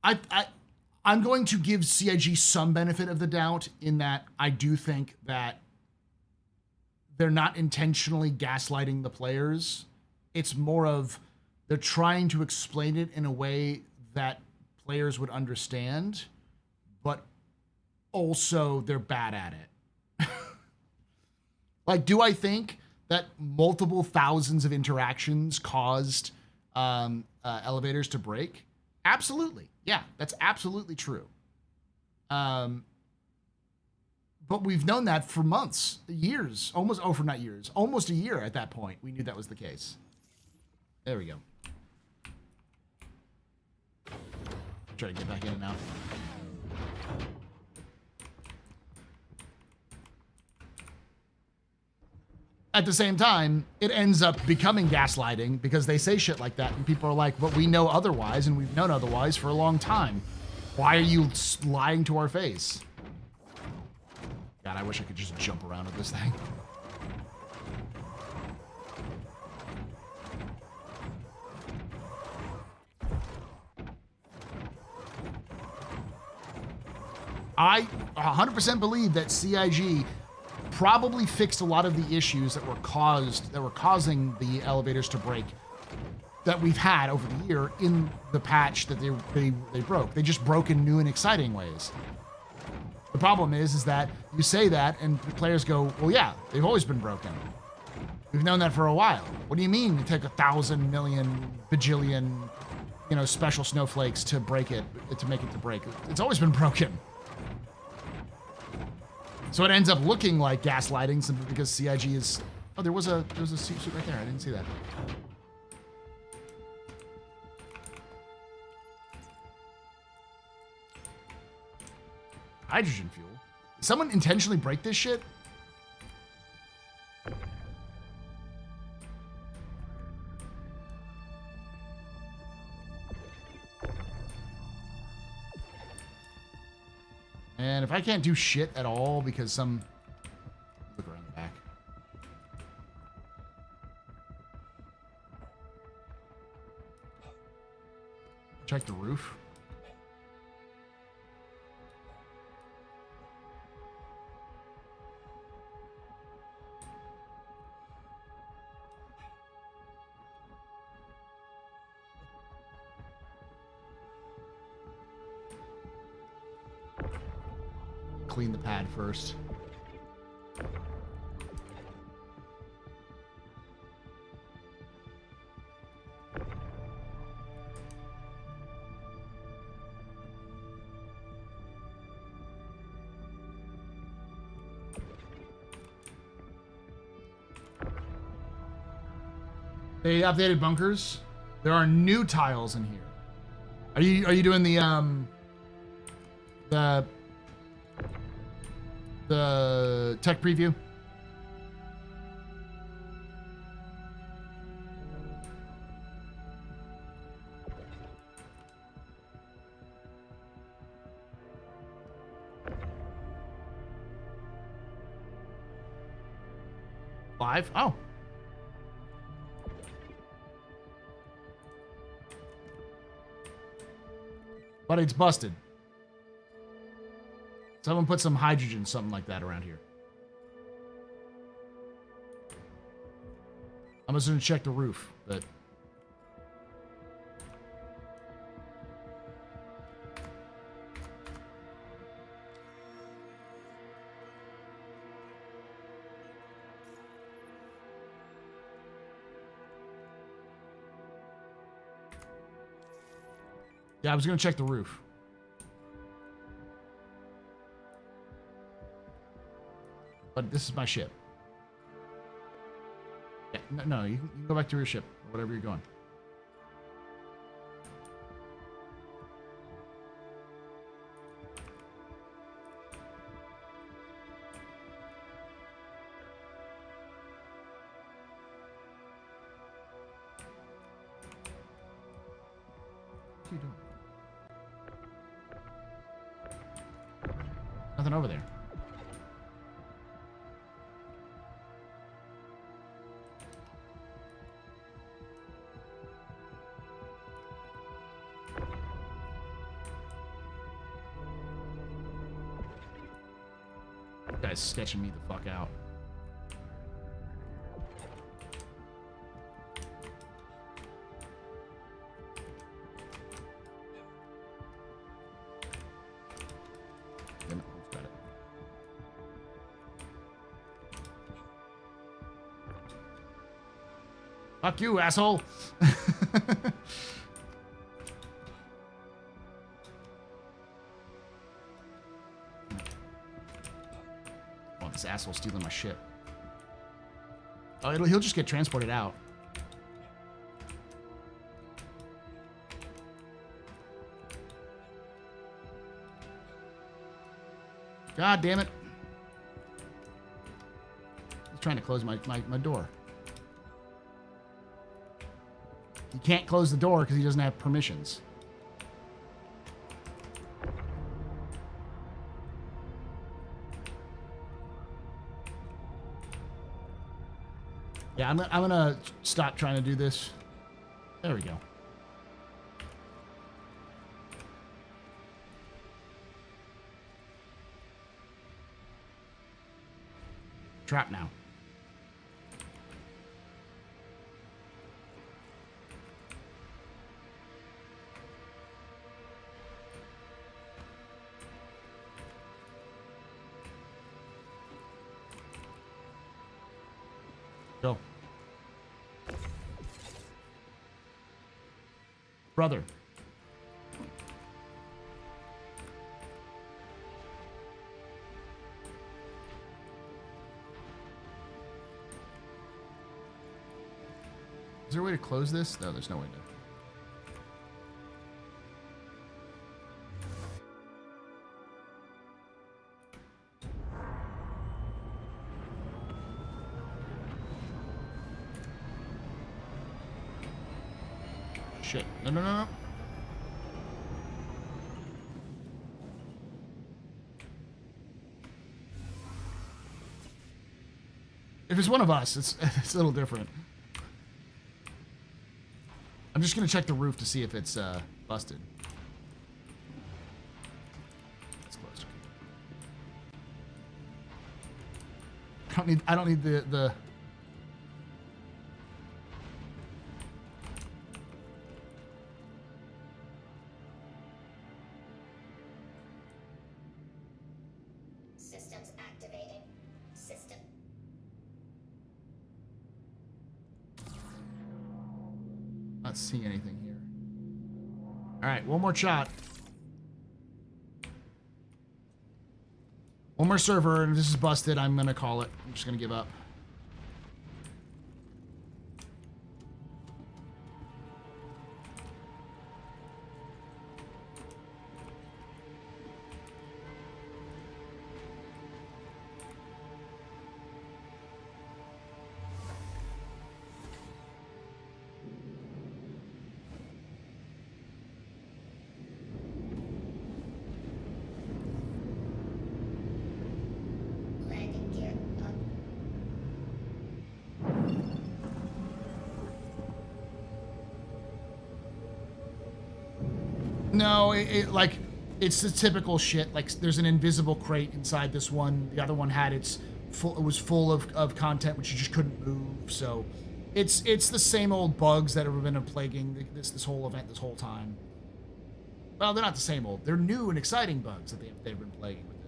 I'm going to give CIG some benefit of the doubt in that I do think that they're not intentionally gaslighting the players. It's more of they're trying to explain it in a way that players would understand, but also they're bad at it. Like, do I think that multiple thousands of interactions caused elevators to break? Absolutely. Yeah, that's absolutely true. But we've known that for months, years, almost a year at that point. We knew that was the case. There we go. Try to get back in and out. At the same time, it ends up becoming gaslighting because they say shit like that and people are like, but we know otherwise and we've known otherwise for a long time. Why are you lying to our face? God, I wish I could just jump around with this thing. I 100% believe that CIG probably fixed a lot of the issues that were causing the elevators to break that we've had over the year in the patch that they broke. They just broke in new and exciting ways. The problem is that you say that and the players go, well, yeah, they've always been broken. We've known that for a while. What do you mean you take 1,000 million bajillion, special snowflakes to break it, to make it to break? It's always been broken. So it ends up looking like gaslighting simply because CIG is... Oh, there was a suit right there. I didn't see that. Hydrogen fuel? Did someone intentionally break this shit? And if I can't do shit at all because some... Look around the back. Check the roof. Clean the pad first. They updated bunkers. There are new tiles in here. Are you doing the tech preview? Live? Oh. But it's busted. Someone put some hydrogen, something like that, around here. I'm just gonna check the roof, but... Yeah, I was gonna check the roof. But this is my ship. Yeah, no, you can go back to your ship, or whatever you're going. What are you doing? Nothing over there. This guy's sketching me the fuck out. Damn it, who's got it? Fuck you, asshole! Oh, this asshole stealing my ship. Oh, he'll just get transported out. God damn it. He's trying to close my door. He can't close the door because he doesn't have permissions. Yeah, I'm gonna stop trying to do this. There we go. Trap now. Go. Brother. Is there a way to close this? No, there's no way to. Shit. No, no, no, no. If it's one of us, it's a little different. I'm just gonna check the roof to see if it's busted. It's closed. I don't need the Systems activating. System. Not seeing anything here. All right, one more shot. One more server, and if this is busted, I'm gonna call it. I'm just gonna give up. Landing gear up. No, like it's the typical shit. Like there's an invisible crate inside this one. The other one had its full. It was full of content which you just couldn't move. So it's the same old bugs that have been plaguing this whole event this whole time. Well, they're not the same old. They're new and exciting bugs that they've been plaguing with it.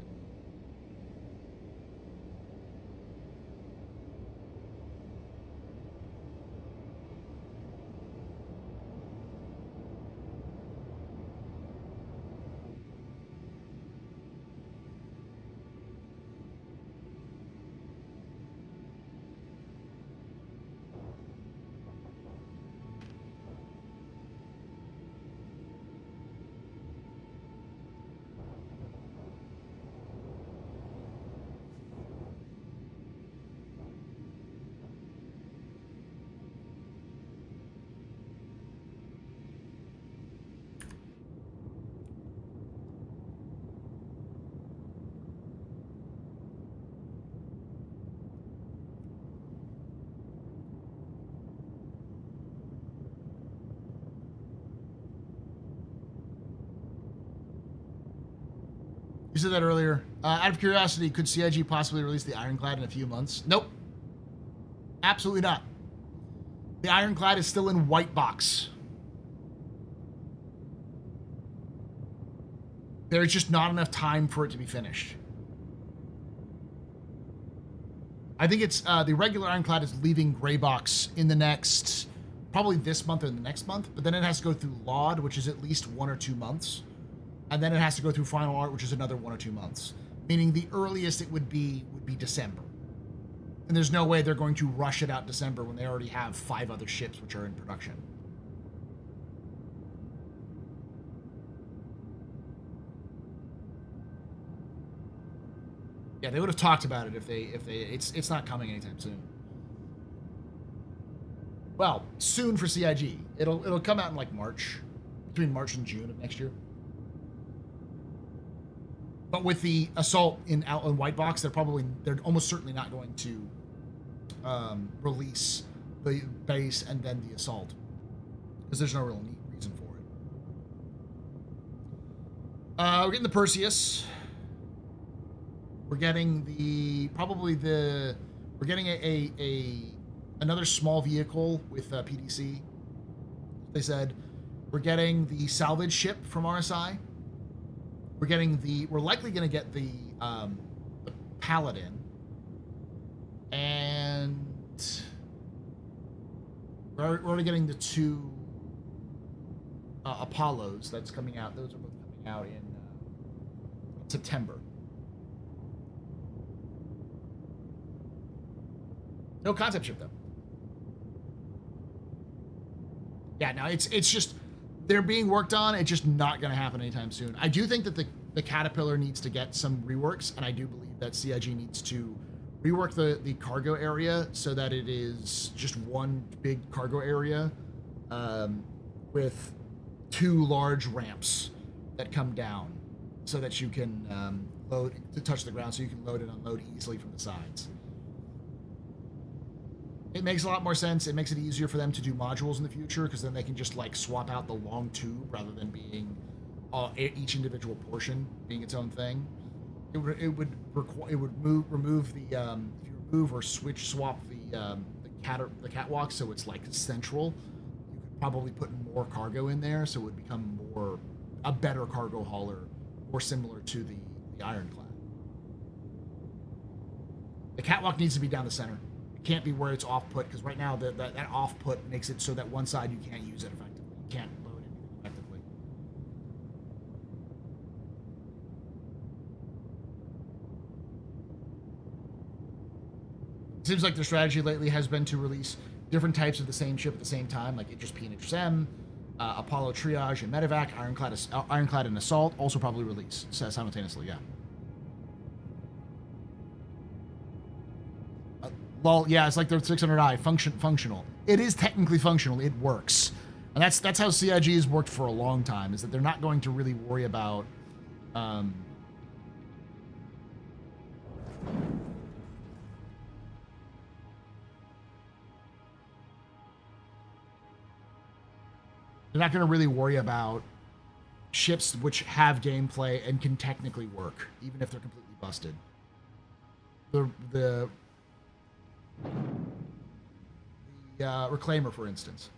You said that earlier. Out of curiosity, could CIG possibly release the Ironclad in a few months? Nope. Absolutely not. The Ironclad is still in white box. There's just not enough time for it to be finished. I think it's the regular Ironclad is leaving gray box in the next, probably this month or the next month, but then it has to go through Laud, which is at least 1 or 2 months. And then it has to go through Final Art, which is another 1 or 2 months. Meaning the earliest it would be December. And there's no way they're going to rush it out December when they already have 5 other ships which are in production. Yeah, they would have talked about it if it's not coming anytime soon. Well, soon for CIG. It'll come out in like March, between March and June of next year. But with the Assault in white box, they're almost certainly not going to release the base and then the Assault, because there's no real reason for it. We're getting the Perseus. We're getting we're getting another small vehicle with PDC. They said we're getting the salvage ship from RSI. We're likely going to get the Paladin, and we're already getting the 2 Apollos that's coming out. Those are both coming out in September. No concept ship though. Yeah, no, it's just they're being worked on. It's just not going to happen anytime soon. I do think that the Caterpillar needs to get some reworks, and I do believe that CIG needs to rework the cargo area so that it is just one big cargo area with 2 large ramps that come down so that you can load to touch the ground, so you can load and unload easily from the sides. It makes a lot more sense. It makes it easier for them to do modules in the future, because then they can just like swap out the long tube rather than being each individual portion being its own thing. It would remove the if you remove or swap the catwalk so it's like central, you could probably put more cargo in there, so it would become a better cargo hauler, more similar to the Ironclad. The catwalk needs to be down the center. Can't be where it's off put, because right now that off put makes it so that one side you can't use it effectively. You can't load it effectively. It seems like their strategy lately has been to release different types of the same ship at the same time, like Idris P and Idris M, Apollo Triage and Medevac, Ironclad and Assault, also probably release simultaneously, yeah. Well, yeah, it's like their 600i functional. It is technically functional. It works, and that's how CIG has worked for a long time. Is that they're not going to really worry about. They're not going to really worry about ships which have gameplay and can technically work, even if they're completely busted. The Reclaimer, for instance.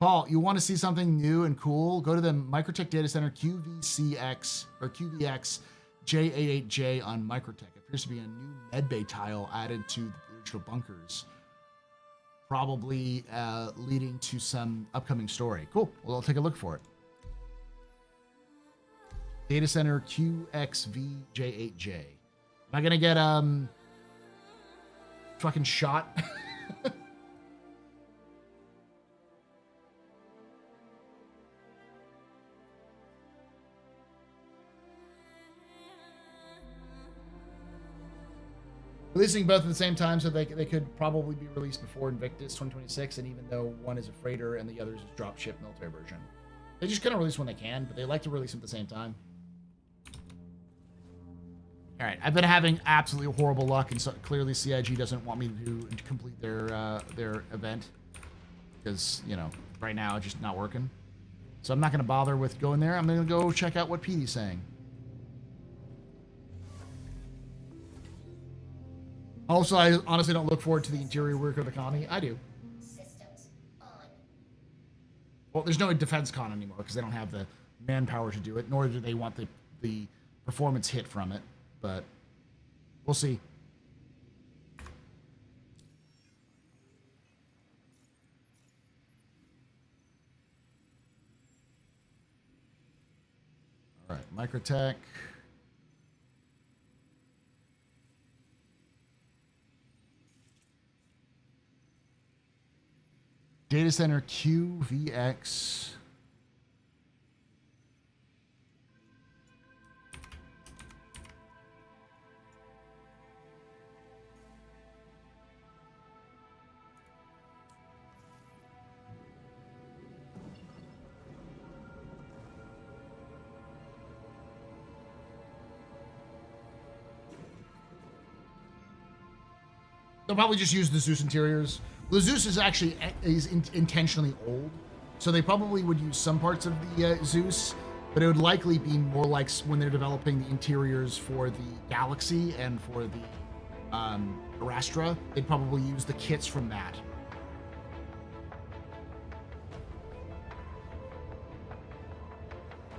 Paul, you want to see something new and cool? Go to the Microtech Data Center QVCX or QVX J88J on Microtech. It appears to be a new medbay tile added to the original bunkers. probably leading to some upcoming story. Cool. Well, I'll take a look for it. Data center QXVJ8J. Am I gonna get fucking shot? Releasing both at the same time, so they could probably be released before Invictus 2026, and even though one is a freighter and the other is a dropship military version. They just kind of release when they can, but they like to release them at the same time. All right, I've been having absolutely horrible luck, and so clearly CIG doesn't want me to complete their event because, you know, right now it's just not working. So I'm not going to bother with going there. I'm going to go check out what Petey's saying. Also, I honestly don't look forward to the interior work of the economy. I do. Systems on. Well, there's no defense con anymore because they don't have the manpower to do it, nor do they want the performance hit from it. But we'll see. All right, Microtech. Data center QVX. They'll probably just use the Zeus interiors. The Zeus is actually intentionally old, so they probably would use some parts of the Zeus, but it would likely be more like when they're developing the interiors for the Galaxy and for the Arastra, they'd probably use the kits from that.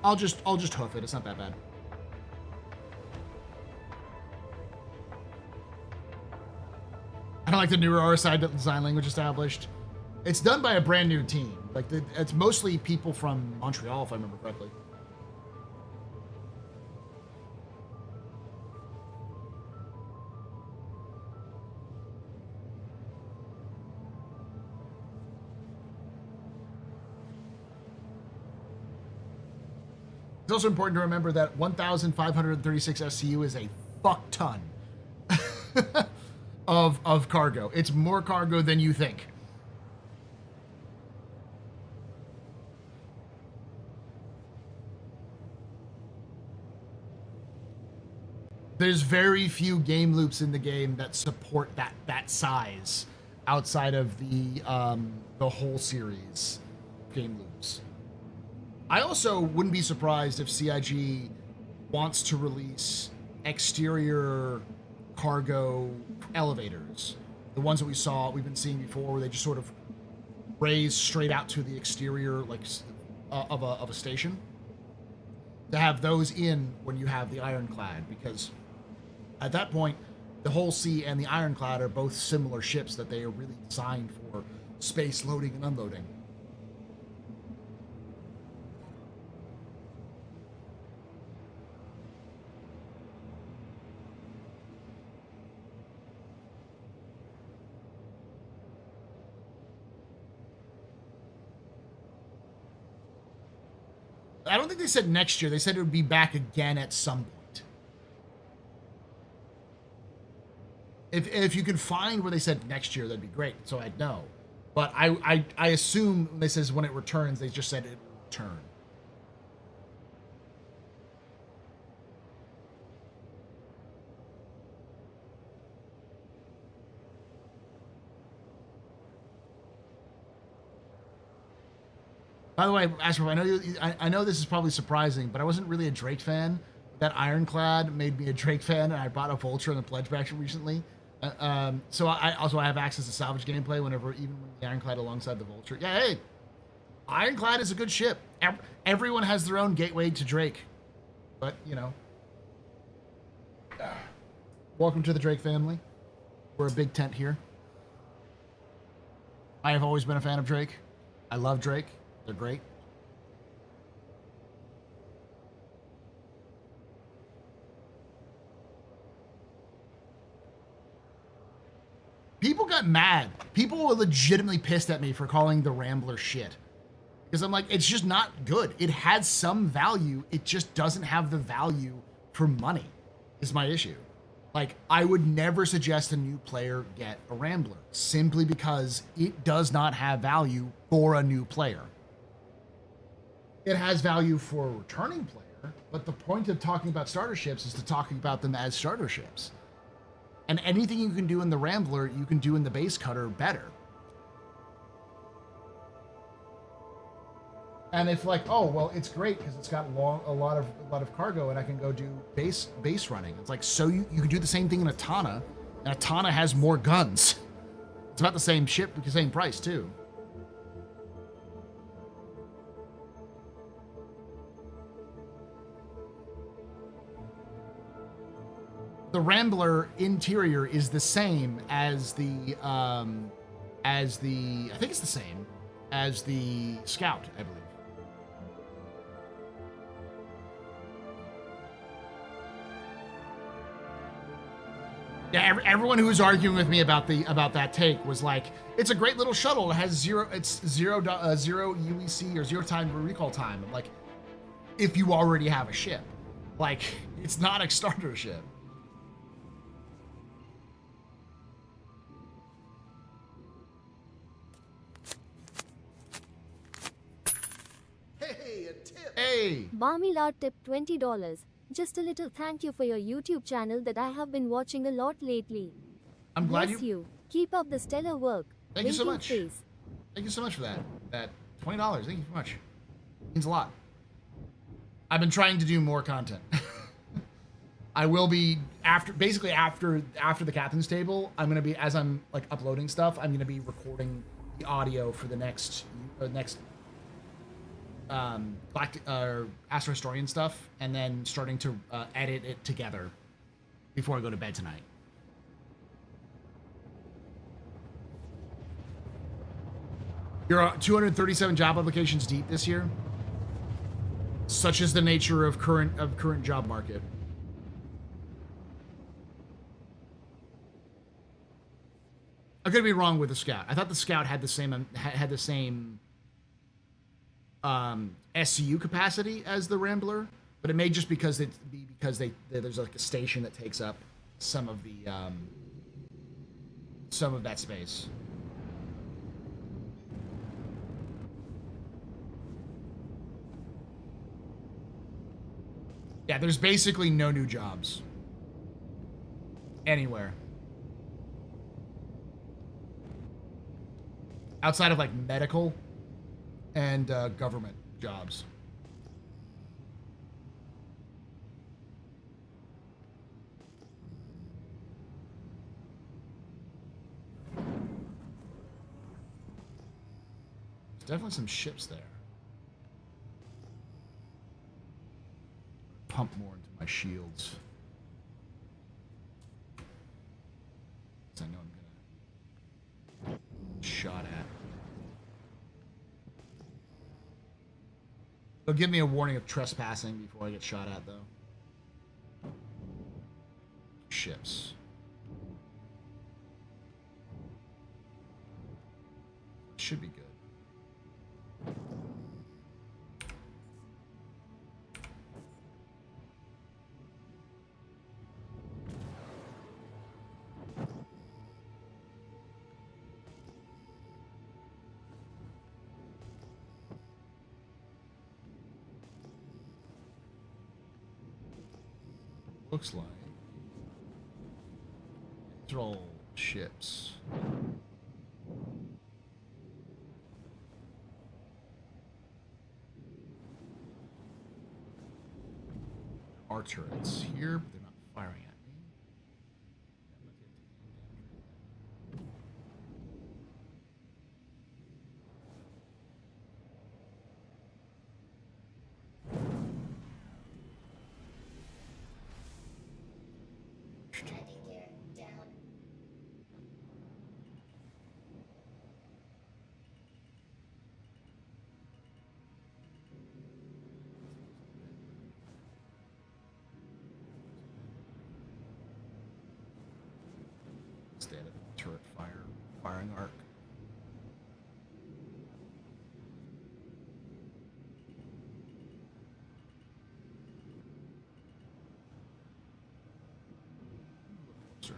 I'll just hoof it. It's not that bad. I don't like the newer RSI design language established. It's done by a brand new team. Like it's mostly people from Montreal, if I remember correctly. It's also important to remember that 1,536 SCU is a fuck ton of cargo. It's more cargo than you think. There's very few game loops in the game that support that size outside of the whole series game loops. I also wouldn't be surprised if CIG wants to release exterior cargo elevators, the ones that we've been seeing before, where they just sort of raise straight out to the exterior, like of a station. To have those in when you have the Ironclad, because at that point, the Whole Sea and the Ironclad are both similar ships that they are really designed for space loading and unloading. I don't think they said next year. They said it would be back again at some point. If you could find where they said next year, that'd be great, so I'd know. But I assume when they says when it returns, they just said it will return. By the way, Asper, I know this is probably surprising, but I wasn't really a Drake fan. That Ironclad made me a Drake fan, and I bought a Vulture in the pledge faction recently. So I have access to salvage gameplay even when the Ironclad alongside the Vulture. Yeah, hey, Ironclad is a good ship. Everyone has their own gateway to Drake, but you know. Welcome to the Drake family. We're a big tent here. I have always been a fan of Drake. I love Drake. They're great. People got mad. People were legitimately pissed at me for calling the Rambler shit. Because I'm like, it's just not good. It has some value. It just doesn't have the value for money, is my issue. Like, I would never suggest a new player get a Rambler simply because it does not have value for a new player. It has value for a returning player, but the point of talking about starter ships is to talk about them as starter ships. And anything you can do in the Rambler, you can do in the base cutter better. And if like, oh well, it's great because it's got a lot of cargo, and I can go do base running. It's like, so you can do the same thing in a Tana, and a Tana has more guns. It's about the same ship, the same price too. The Rambler interior is the same as the I think it's the same as the Scout, I believe. Yeah, everyone who was arguing with me about that take was like, it's a great little shuttle. It has zero UEC or zero time recall time. I'm like, if you already have a ship, like, it's not a starter ship. Hey, a tip. Hey, Barmilard tipped $20. Just a little thank you for your YouTube channel that I have been watching a lot lately. I'm glad Bless you. Keep up the stellar work. Thank you so Winking much. face. Thank you so much for that. That $20. Thank you so much. Means a lot. I've been trying to do more content. I will be after the captain's table. I'm gonna be, as I'm like uploading stuff, I'm gonna be recording the audio for the next Astro Historian stuff, and then starting to edit it together before I go to bed tonight. You're 237 job applications deep this year. Such is the nature of current job market. I could be wrong with the Scout. I thought the Scout had the same SCU capacity as the Rambler, but it may just because there's like a station that takes up some of that space. Yeah, there's basically no new jobs anywhere outside of like medical and government jobs. There's definitely some ships there. Pump more into my shields. I know I'm gonna get shot at. They'll give me a warning of trespassing before I get shot at, though. Ships. Should be good. Looks like these are all ships. Our turrets here, but they're not firing at me. Landing gear down. stay at a turret firing arc. Closer.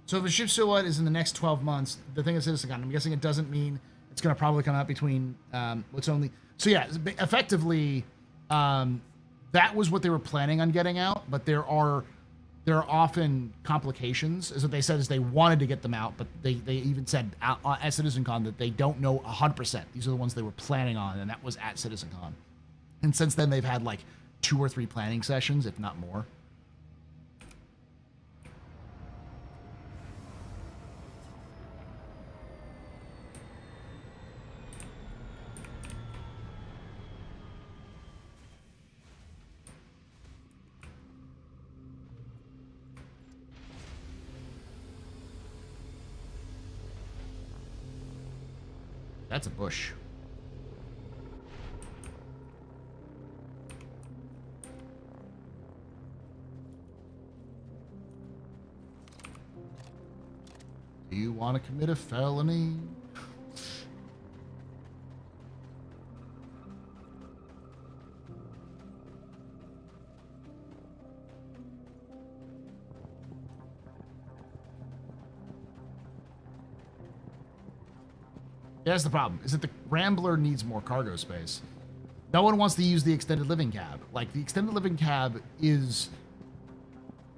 So if a ship silhouette is in the next 12 months, the thing is CitizenCon, I'm guessing it doesn't mean it's going to probably come out between what's only... So yeah, effectively, that was what they were planning on getting out, but there are often complications. Is what they said is they wanted to get them out, but they even said at CitizenCon that they don't know 100%. These are the ones they were planning on, and that was at CitizenCon. And since then, they've had like 2 or 3 planning sessions, if not more. That's a bush. Do you want to commit a felony? That's the problem, is that the Rambler needs more cargo space. No one wants to use the extended living cab. Like, the extended living cab is...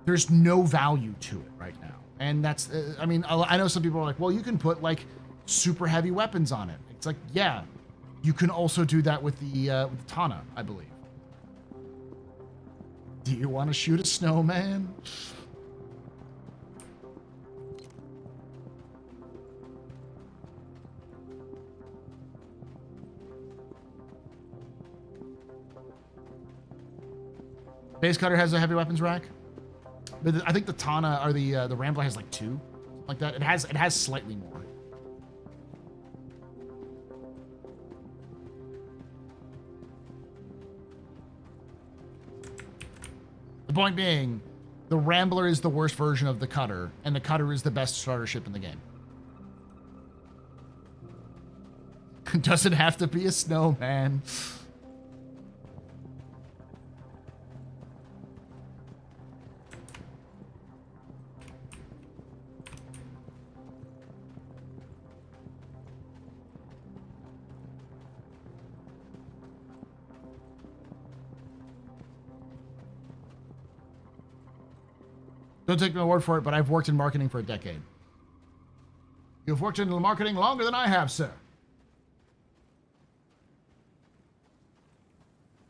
There's no value to it right now. And that's... I mean, I know some people are like, well, you can put, like, super heavy weapons on it. It's like, yeah. You can also do that with the Tana, I believe. Do you want to shoot a snowman? Base Cutter has a heavy weapons rack, but I think the Tana or the Rambler has like 2, like that. It has slightly more. The point being, the Rambler is the worst version of the Cutter, and the Cutter is the best starter ship in the game. Doesn't have to be a snowman. Don't take my word for it, but I've worked in marketing for a decade. You've worked in marketing longer than I have, sir.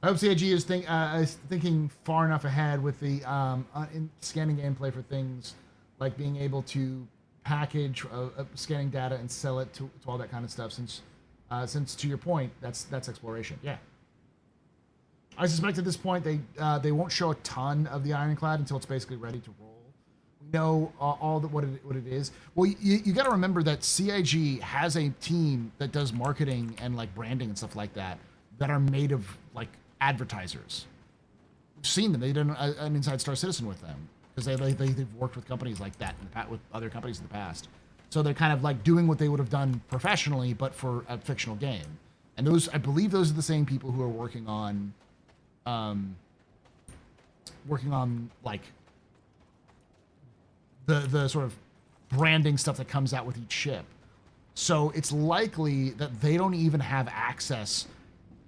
I hope CIG is thinking far enough ahead with the in scanning gameplay for things like being able to package scanning data and sell it to all that kind of stuff. Since to your point, that's exploration. Yeah. I suspect at this point they won't show a ton of the Ironclad until it's basically ready to roll. We know what it is. Well, you got to remember that CIG has a team that does marketing and like branding and stuff like that are made of like advertisers. We've seen them. They did an Inside Star Citizen with them because they've worked with companies like that with other companies in the past. So they're kind of like doing what they would have done professionally, but for a fictional game. And I believe those are the same people who are working on like the sort of branding stuff that comes out with each ship. So it's likely that they don't even have access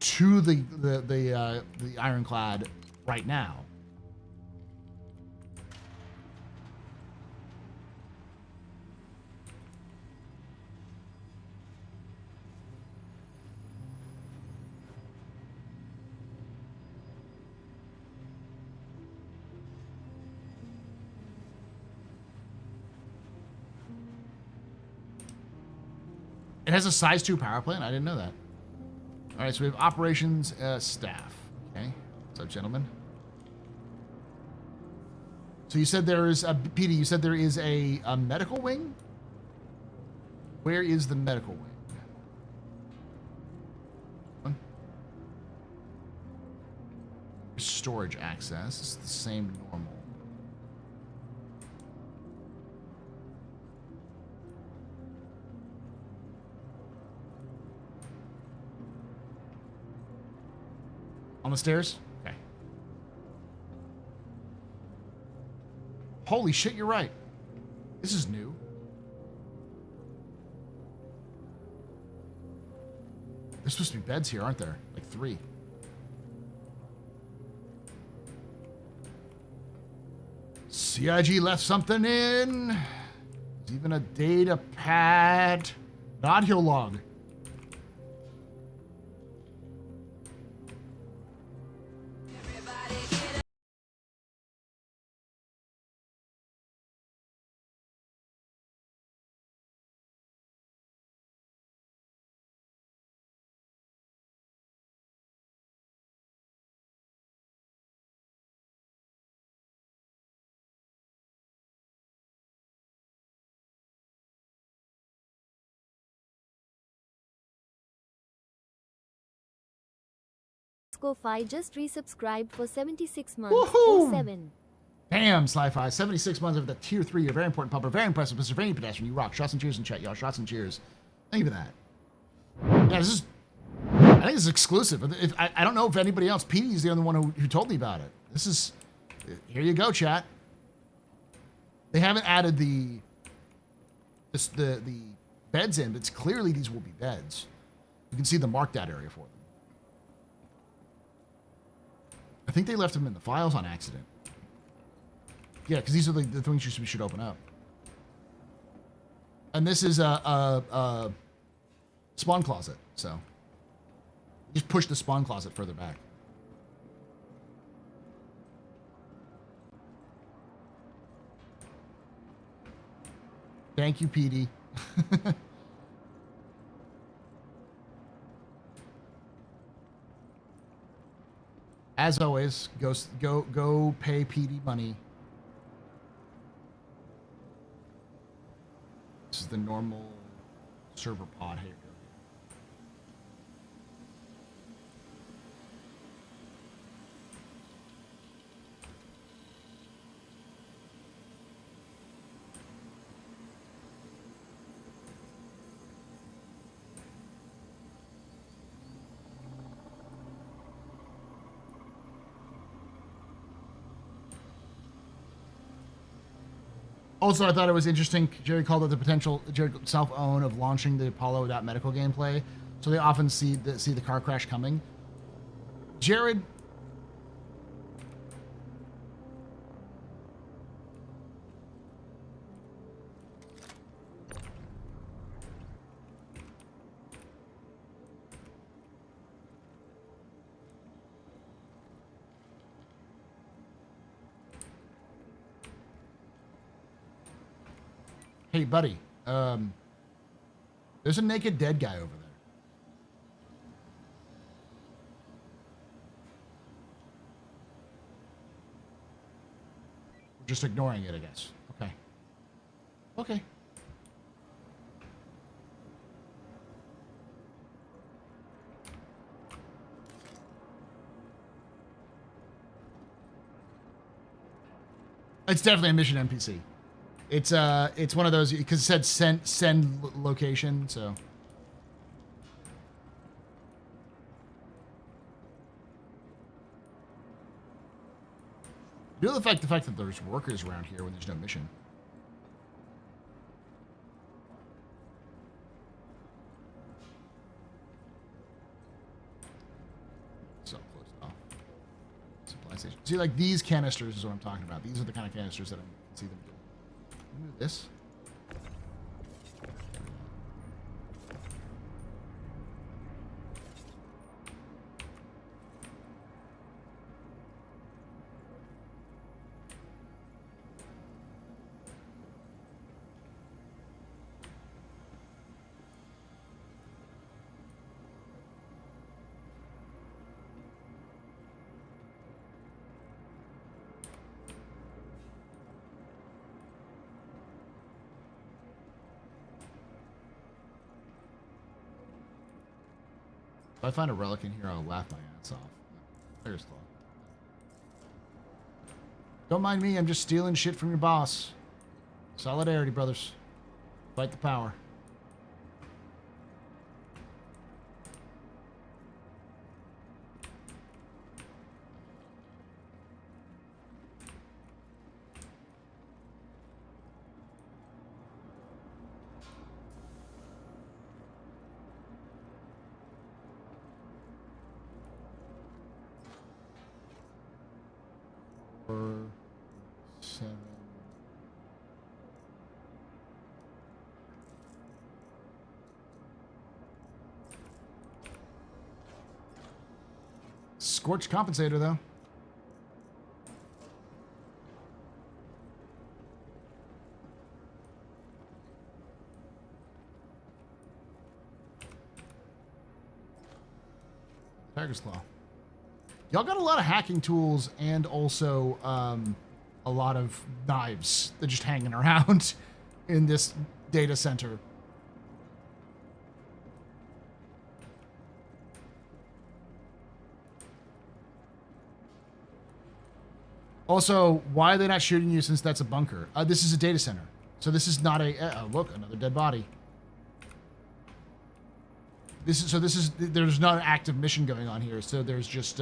to the Ironclad right now. It has a size 2 power plant. I didn't know that. All right, so we have operations staff. Okay, gentlemen. So you said there is a Petey. You said there is a medical wing. Where is the medical wing? Storage access. It's the same normal. On the stairs? Okay. Holy shit, you're right. This is new. There's supposed to be beds here, aren't there? Like 3. CIG left something in. There's even a data pad. Audio log. Sco-Fi just resubscribed for 76 months. Woohoo! 07. Damn, Sci-Fi. 76 months of the tier 3. You're very important pupper. Very impressive. Mr. Very pedestrian. You rock. Shots and cheers in chat, y'all. Shots and cheers. Thank you for that. Yeah, this is... I think this is exclusive. I don't know if anybody else... Petey's the only one who told me about it. This is... Here you go, chat. They haven't added the beds in, but it's clearly these will be beds. You can see the marked out area for them. I think they left them in the files on accident. Yeah, because these are the things you should open up. And this is a spawn closet, so just push the spawn closet further back. Thank you, PD. As always, go pay PD money. This is the normal server pod here. Also, I thought it was interesting. Jerry called it the potential self-own of launching the Apollo without medical gameplay. So they often see the car crash coming. Jared, hey, buddy, there's a naked dead guy over there. We're just ignoring it, I guess. Okay. Okay. It's definitely a mission NPC. It's one of those because it said send location, so. You know the fact that there's workers around here when there's no mission. So close off. Supply station. See, like these canisters is what I'm talking about. These are the kind of canisters that I can see them doing. Move this. If I find a relic in here, I'll laugh my ass off. There's Claw. Don't mind me, I'm just stealing shit from your boss. Solidarity, brothers. Fight the power. Seven. Scorched compensator, though. Tiger's Claw. Y'all got a lot of hacking tools and also a lot of knives that are just hanging around in this data center. Also, why are they not shooting you since that's a bunker? This is a data center. So this is not a... look, another dead body. There's not an active mission going on here. So there's just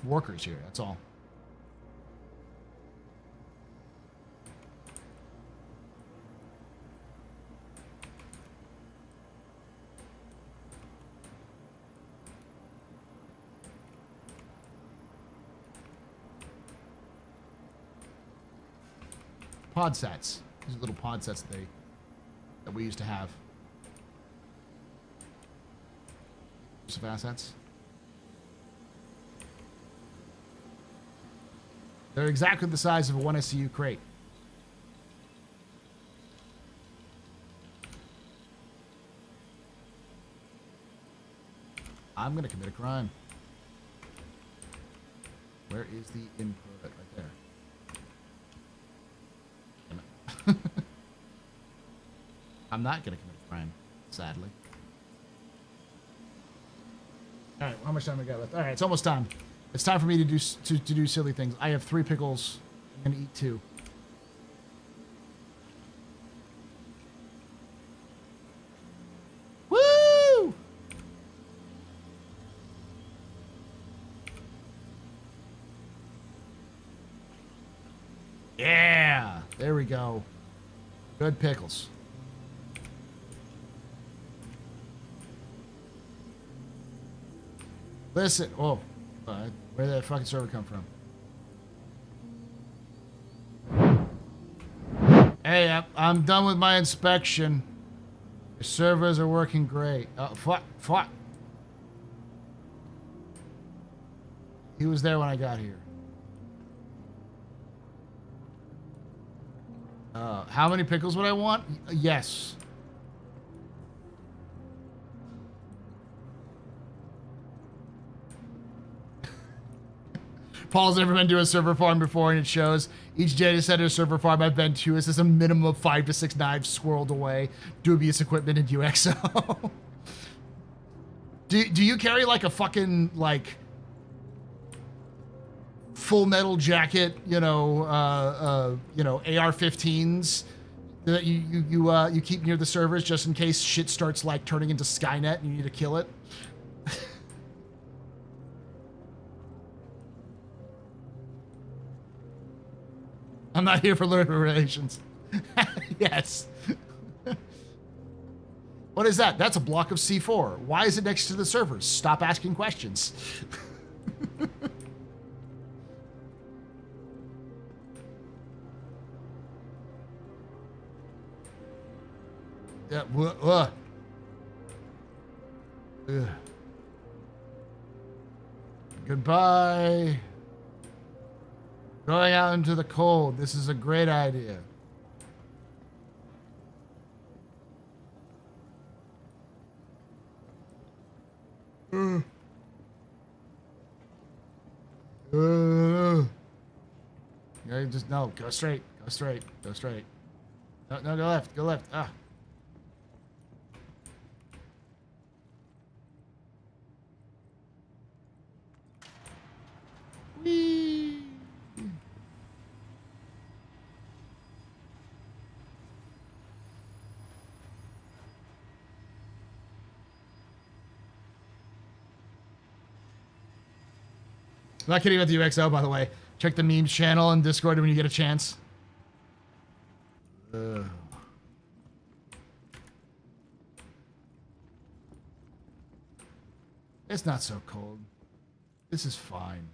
workers here. That's all. Pod sets. These are little pod sets that we used to have. Use of assets. They're exactly the size of a 1 SCU crate. I'm gonna commit a crime. Where is the input? Right there. I'm not gonna commit a crime, sadly. All right, how much time we got left? All right, it's almost time. It's time for me to do silly things. I have 3 pickles. I'm gonna eat 2. Woo! Yeah, there we go. Good pickles. Listen, where did that fucking server come from? Hey, I'm done with my inspection. The servers are working great. Fuck. He was there when I got here. How many pickles would I want? Yes. Paul's never been to a server farm before, and it shows. Each data center server farm I've been to is a minimum of 5 to 6 knives swirled away, dubious equipment, and UXO. do you carry like a fucking like full metal jacket, AR-15s that you keep near the servers just in case shit starts like turning into Skynet and you need to kill it? I'm not here for labor relations. Yes. What is that? That's a block of C4. Why is it next to the servers? Stop asking questions. Yeah. Goodbye. Going out into the cold. This is a great idea. Yeah, just no. Go straight. Go straight. Go straight. No, go left. Go left. Ah. I'm not kidding about the UXO, by the way. Check the memes channel and Discord when you get a chance. It's not so cold. This is fine.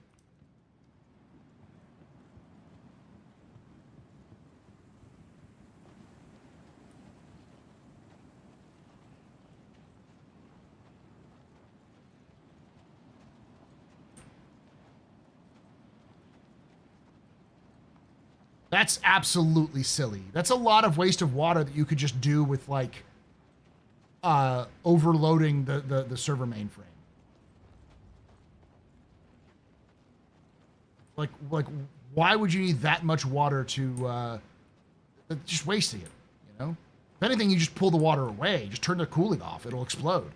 That's absolutely silly. That's a lot of waste of water that you could just do with like overloading the server mainframe. Like why would you need that much water to just wasting it, you know? If anything, you just pull the water away, just turn the cooling off, it'll explode.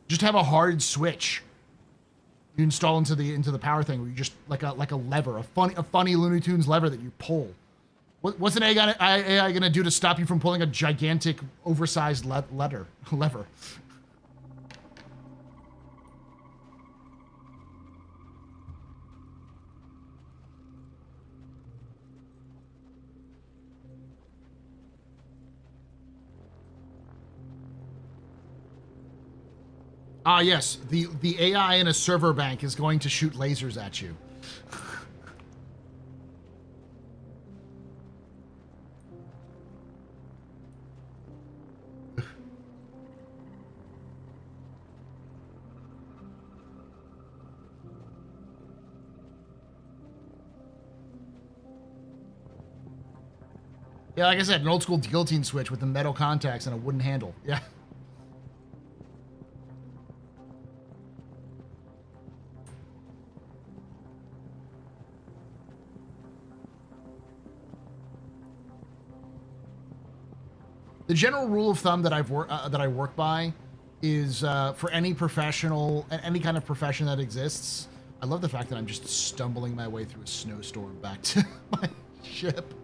Just have a hard switch you install into the power thing where you just like a lever, a funny Looney Tunes lever that you pull. What's an AI gonna do to stop you from pulling a gigantic, oversized lever? Ah, yes. The AI in a server bank is going to shoot lasers at you. Yeah, like I said, an old school guillotine switch with the metal contacts and a wooden handle. Yeah. The general rule of thumb that I work by is for any professional, any kind of profession that exists. I love the fact that I'm just stumbling my way through a snowstorm back to my ship.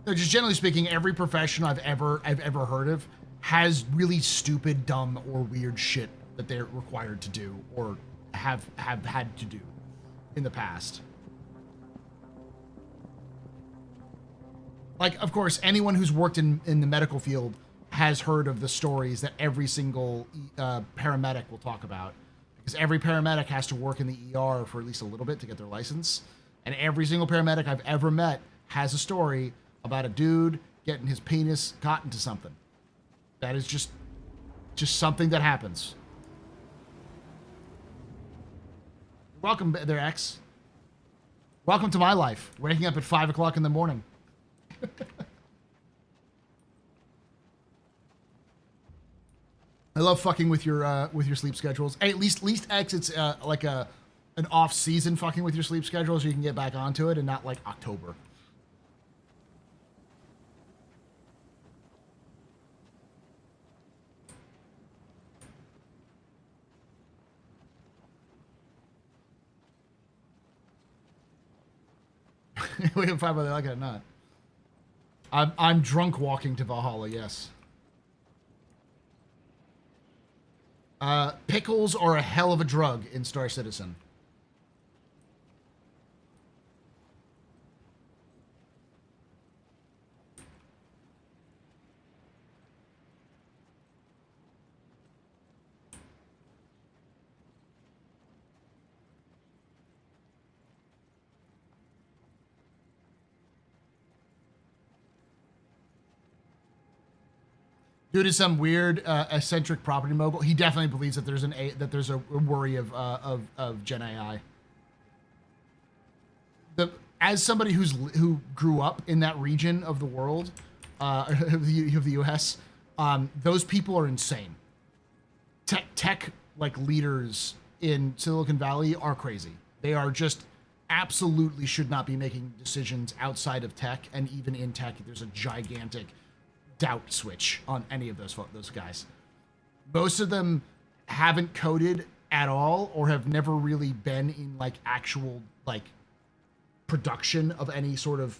No, just generally speaking, every profession I've ever heard of has really stupid, dumb, or weird shit that they're required to do or have had to do in the past. Like, of course, anyone who's worked in the medical field has heard of the stories that every single paramedic will talk about, because every paramedic has to work in the ER for at least a little bit to get their license, and every single paramedic I've ever met has a story about a dude getting his penis caught into something. That is just something that happens. Welcome there, X. Welcome to my life. Waking up at 5 o'clock in the morning. I love fucking with your sleep schedules. Hey, at least X, it's like an off season fucking with your sleep schedule, so you can get back onto it, and not like October. We can find whether they like it or not. I'm drunk walking to Valhalla, yes. Pickles are a hell of a drug in Star Citizen. Due to some weird eccentric property mogul, he definitely believes that there's a worry of Gen AI. As somebody who grew up in that region of the world, of the US, those people are insane. Tech like leaders in Silicon Valley are crazy. They are just absolutely should not be making decisions outside of tech, and even in tech, there's a gigantic doubt switch on any of those guys. Most of them haven't coded at all, or have never really been in like actual like production of any sort of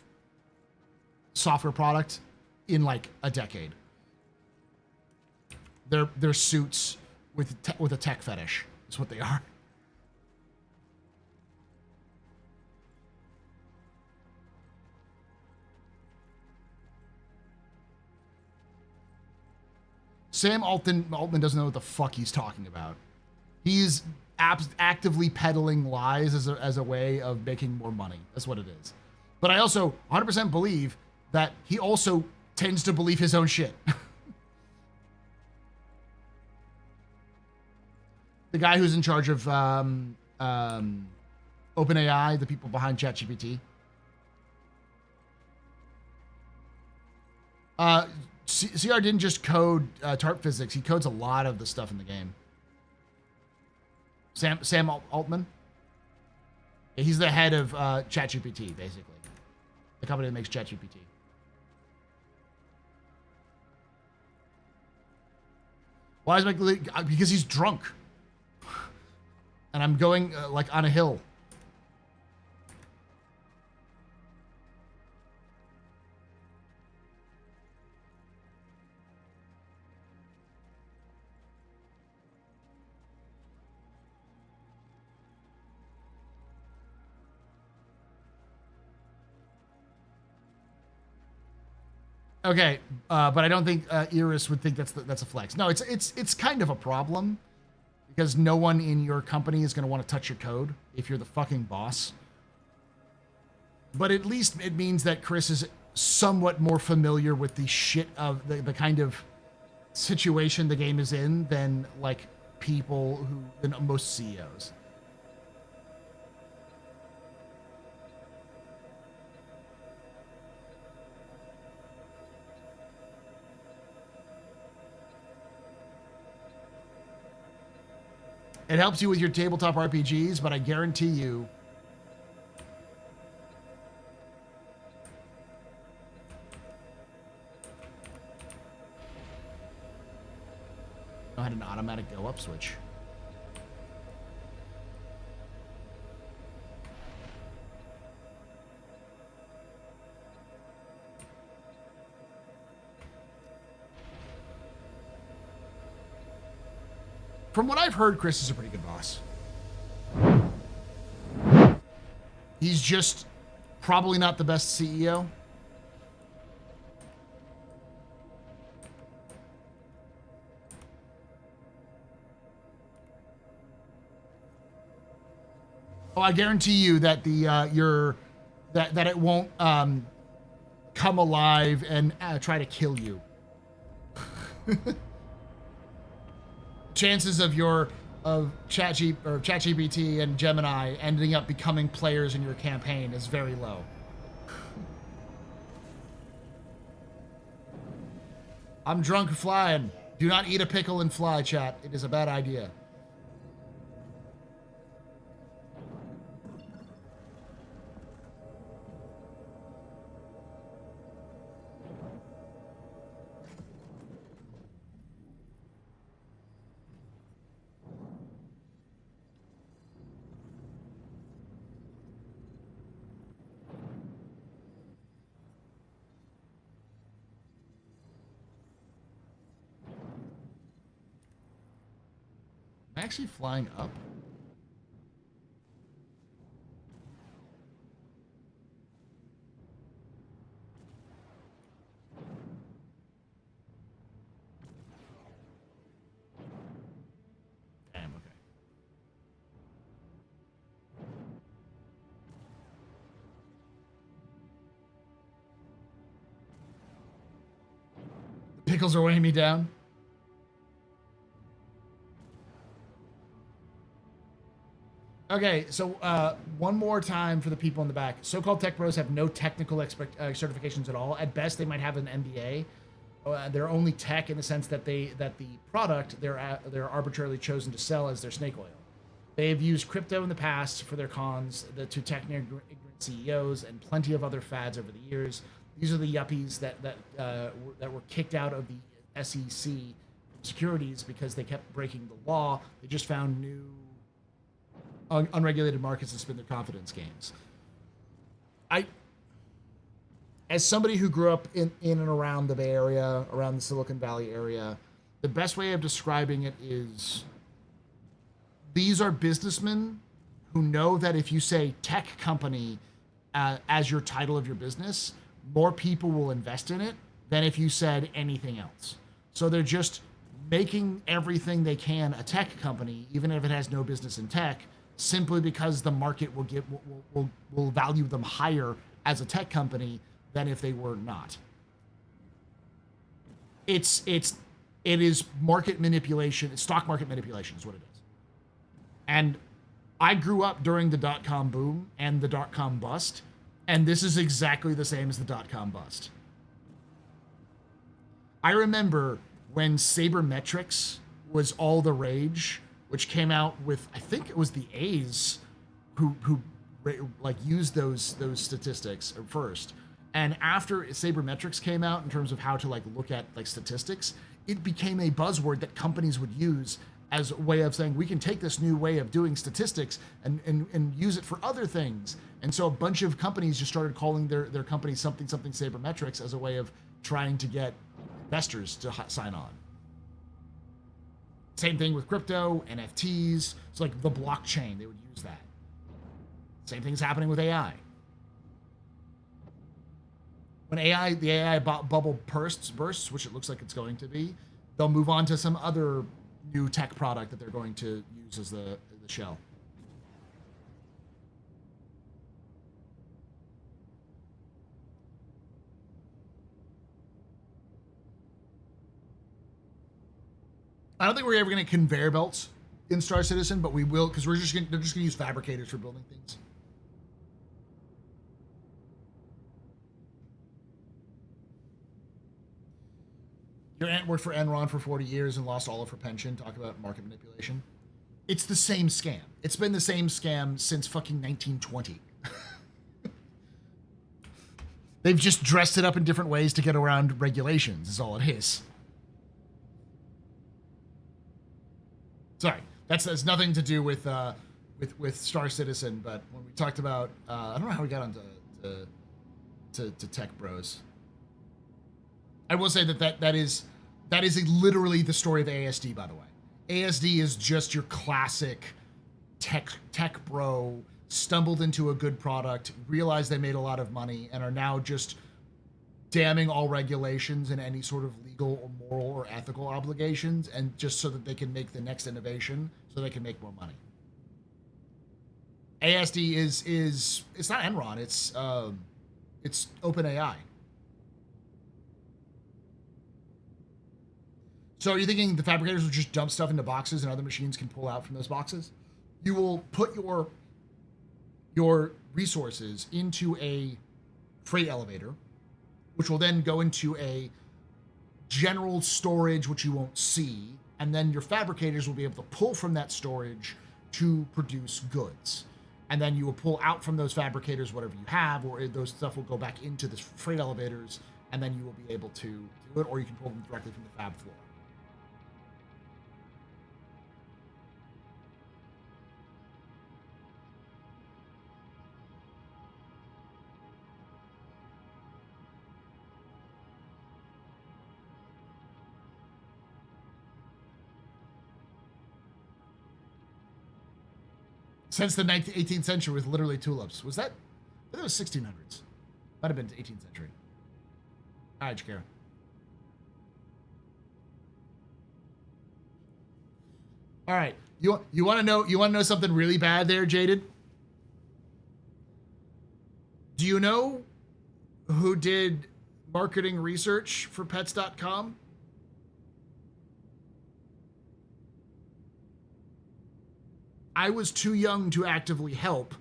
software product in like a decade. They're suits with a tech fetish is what they are. Sam Altman doesn't know what the fuck he's talking about. He's actively peddling lies as a way of making more money. That's what it is. But I also 100% believe that he also tends to believe his own shit. The guy who's in charge of OpenAI, the people behind ChatGPT. CR didn't just code TARP physics. He codes a lot of the stuff in the game. Sam Altman. Yeah, he's the head of ChatGPT, basically. The company that makes ChatGPT. Why is Mike? Because he's drunk. And I'm going like on a hill. Okay, but I don't think Iris would think that's a flex. No, it's kind of a problem because no one in your company is going to want to touch your code if you're the fucking boss. But at least it means that Chris is somewhat more familiar with the shit of the kind of situation the game is in than like than most CEOs. It helps you with your tabletop RPGs, but I guarantee you I had an automatic go up switch. From what I've heard, Chris is a pretty good boss. He's just probably not the best CEO. Oh, I guarantee you that that it won't come alive and try to kill you. Chances of ChatGPT and Gemini ending up becoming players in your campaign is very low. I'm drunk flying. Do not eat a pickle and fly, chat. It is a bad idea. Actually flying up. Damn, okay. The Technicals are weighing me down. Okay, so one more time for the people in the back. So-called tech bros have no technical certifications at all. At best, they might have an MBA. They're only tech in the sense that the product they're arbitrarily chosen to sell as their snake oil. They have used crypto in the past for their cons to technically ignorant CEOs and plenty of other fads over the years. These are the yuppies that were kicked out of the SEC securities because they kept breaking the law. They just found new unregulated markets to spin their confidence games. As somebody who grew up in and around the Bay Area, around the Silicon Valley area, the best way of describing it is these are businessmen who know that if you say tech company as your title of your business, more people will invest in it than if you said anything else. So they're just making everything they can a tech company, even if it has no business in tech, simply because the market will value them higher as a tech company than if they were not. It is market manipulation. It's stock market manipulation is what it is. And I grew up during the dot-com boom and the dot-com bust, and this is exactly the same as the dot-com bust. I remember when sabermetrics was all the rage, which came out with, I think it was the A's who like used those statistics first. And after sabermetrics came out in terms of how to like look at like statistics, it became a buzzword that companies would use as a way of saying, we can take this new way of doing statistics and use it for other things. And so a bunch of companies just started calling their company something sabermetrics as a way of trying to get investors to sign on. Same thing with crypto, NFTs. It's like the blockchain, they would use that. Same thing's happening with AI. When the AI bubble bursts, which it looks like it's going to be, they'll move on to some other new tech product that they're going to use as the shell. I don't think we're ever going to conveyor belts in Star Citizen, but we will, because they're just going to use fabricators for building things. Your aunt worked for Enron for 40 years and lost all of her pension. Talk about market manipulation. It's the same scam. It's been the same scam since fucking 1920. They've just dressed it up in different ways to get around regulations, is all it is. Sorry, that's nothing to do with Star Citizen, but when we talked about, I don't know how we got onto to tech bros. I will say that is literally the story of ASD, by the way. ASD is just your classic tech bro, stumbled into a good product, realized they made a lot of money, and are now just damning all regulations and any sort of legal or moral or ethical obligations, and just so that they can make the next innovation, so they can make more money. ASD is it's not Enron, it's OpenAI. So are you thinking the fabricators will just dump stuff into boxes and other machines can pull out from those boxes? You will put your resources into a freight elevator, which will then go into a general storage, which you won't see, and then your fabricators will be able to pull from that storage to produce goods. And then you will pull out from those fabricators whatever you have, or those stuff will go back into the freight elevators, and then you will be able to do it, or you can pull them directly from the fab floor. Since the 18th century with literally tulips. Was that? I think it was 1600s. Might have been 18th century. All right, Jakara. All right. You want to know something really bad there, Jaded? Do you know who did marketing research for pets.com? I was too young to actively help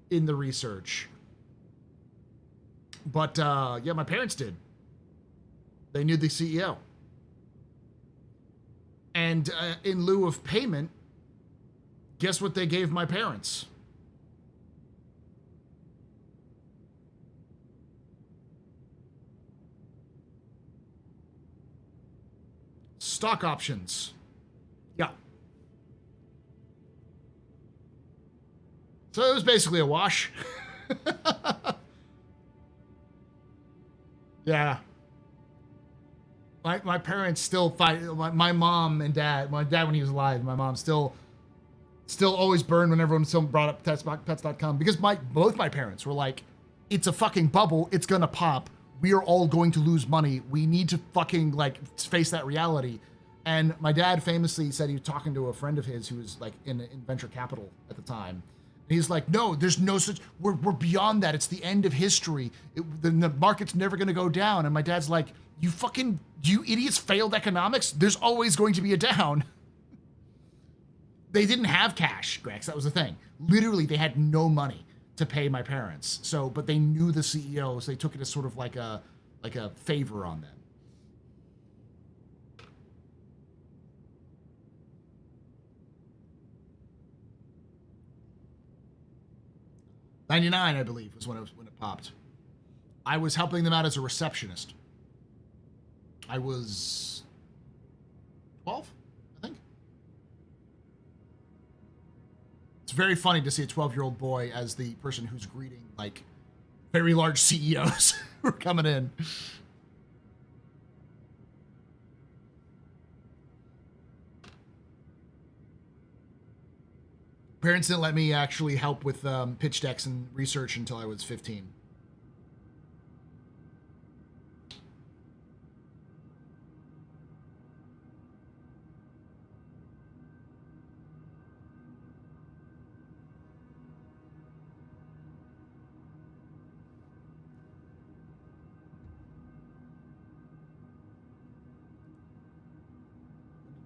in the research. But yeah, my parents did. They knew the CEO. And in lieu of payment, guess what they gave my parents? Stock options. Yeah. So it was basically a wash. Yeah. My parents still fight. My mom and dad, my dad when he was alive, my mom still always burned when everyone still brought up pets.com because both my parents were like, it's a fucking bubble. It's going to pop. We are all going to lose money. We need to fucking like face that reality. And my dad famously said he was talking to a friend of his who was like in venture capital at the time. And he's like, no, there's no such, we're beyond that. It's the end of history. The market's never going to go down. And my dad's like, you idiots failed economics. There's always going to be a down. They didn't have cash, Grex. That was the thing. Literally, they had no money to pay my parents. So, but they knew the CEO, so they took it as sort of like a favor on them. '99, I believe, was when it popped. I was helping them out as a receptionist. I was 12, I think. It's very funny to see a 12-year-old boy as the person who's greeting like very large CEOs who are coming in. Parents didn't let me actually help with pitch decks and research until I was 15.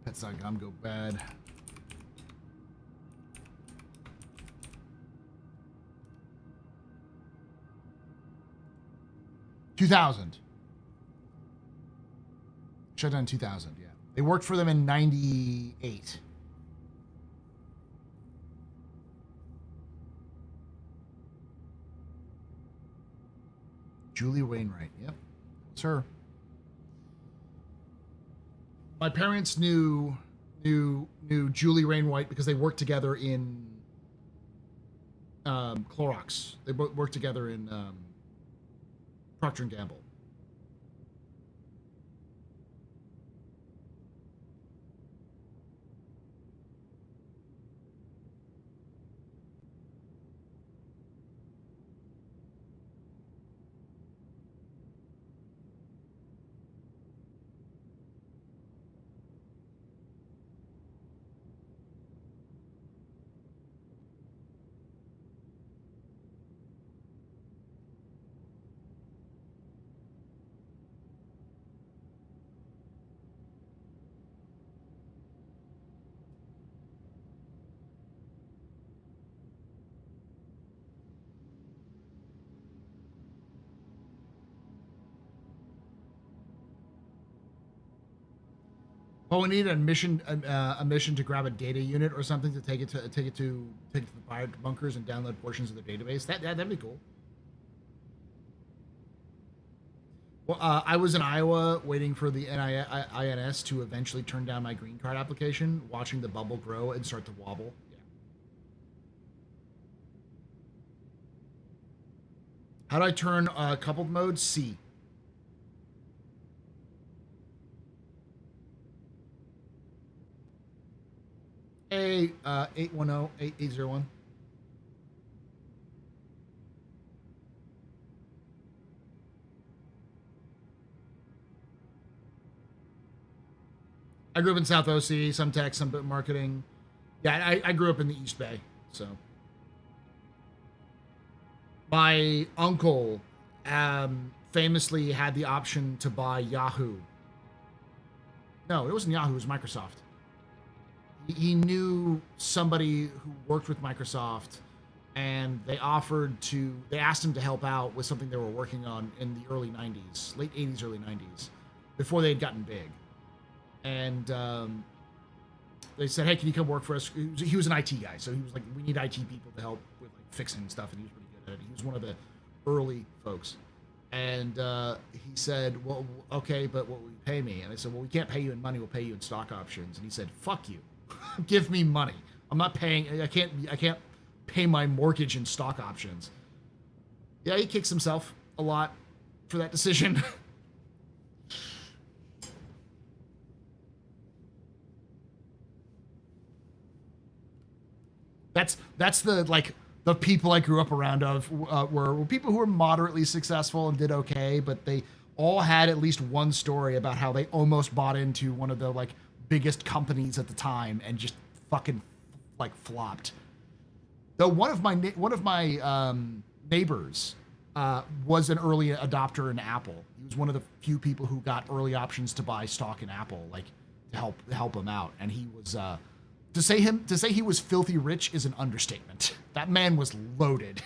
Pets.com go bad. $2000. Showdown 2000, yeah. They worked for them in '98. Julie Wainwright, yep. It's her. My parents knew Julie Wainwright because they worked together in Clorox. They both worked together in Procter & Gamble. Oh, we need a mission to grab a data unit or something to take it to the fire bunkers and download portions of the database. That'd be cool. Well, I was in Iowa waiting for the INS to eventually turn down my green card application, watching the bubble grow and start to wobble. Yeah. How do I turn coupled mode? C. A 810-8801. I grew up in South OC, some tech, some marketing. Yeah, I grew up in the East Bay, so. My uncle famously had the option to buy Yahoo. No, it wasn't Yahoo, it was Microsoft. he knew somebody who worked with Microsoft, and they asked him to help out with something they were working on in the early 90s, late 80s, early 90s, before they had gotten big. And they said, hey, can you come work for us? He was an IT guy, so he was like, we need IT people to help with like fixing stuff, and he was pretty good at it. He was one of the early folks. And he said, well, okay, but what will you pay me? And I said, well, we can't pay you in money, we'll pay you in stock options. And he said, fuck you. Give me money. I'm not paying, I can't pay my mortgage in stock options. Yeah, he kicks himself a lot for that decision. That's the like the people I grew up around of were people who were moderately successful and did okay, but they all had at least one story about how they almost bought into one of the like biggest companies at the time and just fucking like flopped. Though one of my neighbors was an early adopter in Apple. He was one of the few people who got early options to buy stock in Apple, like to help him out. And he was to say he was filthy rich is an understatement. That man was loaded.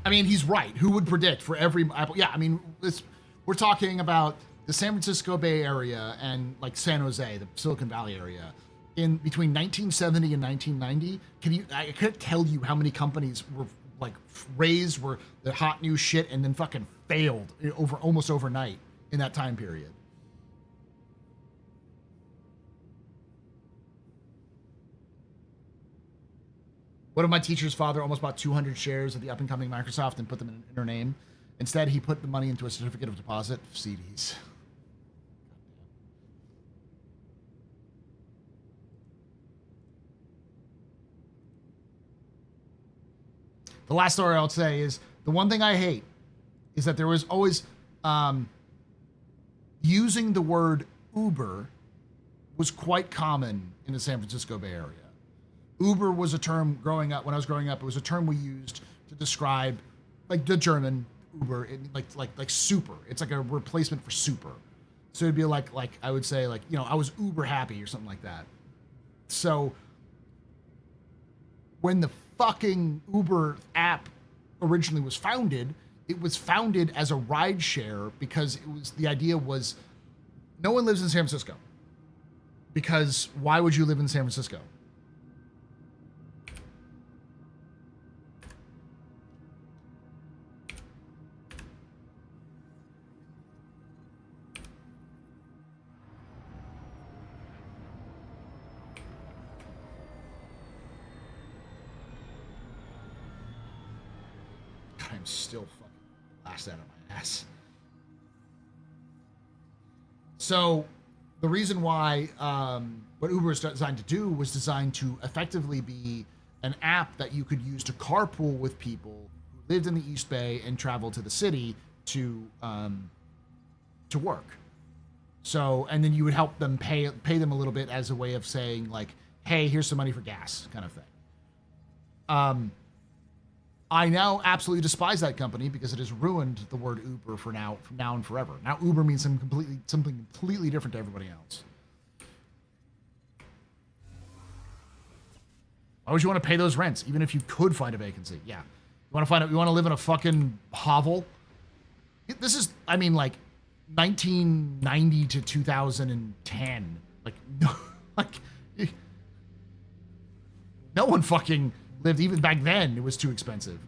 I mean, he's right. Who would predict for every Apple? Yeah, I mean, we're talking about the San Francisco Bay Area and like San Jose, the Silicon Valley area, in between 1970 and 1990. I couldn't tell you how many companies were like raised, were the hot new shit, and then fucking failed almost overnight in that time period. One of my teacher's father almost bought 200 shares of the up-and-coming Microsoft and put them in her name. Instead, he put the money into a certificate of deposit, CDs. The last story I'll say is, the one thing I hate is that there was always using the word Uber was quite common in the San Francisco Bay Area. Uber was a term growing up. When I was growing up, it was a term we used to describe, like the German Uber, like super. It's like a replacement for super. So it'd be like I would say like, you know, I was uber happy or something like that. So when the fucking Uber app originally was founded, it was founded as a ride share because the idea was no one lives in San Francisco. Because why would you live in San Francisco? I'm still fucking blasted out of my ass. So the reason why what Uber was designed to do was designed to effectively be an app that you could use to carpool with people who lived in the East Bay and traveled to the city to work. So, and then you would help them pay them a little bit as a way of saying like, hey, here's some money for gas, kind of thing. I now absolutely despise that company because it has ruined the word Uber from now and forever. Now Uber means something completely different to everybody else. Why would you want to pay those rents, even if you could find a vacancy? Yeah. You want to live in a fucking hovel? This is, I mean, like 1990 to 2010. Like, no, like, no one fucking lived. Even back then, it was too expensive.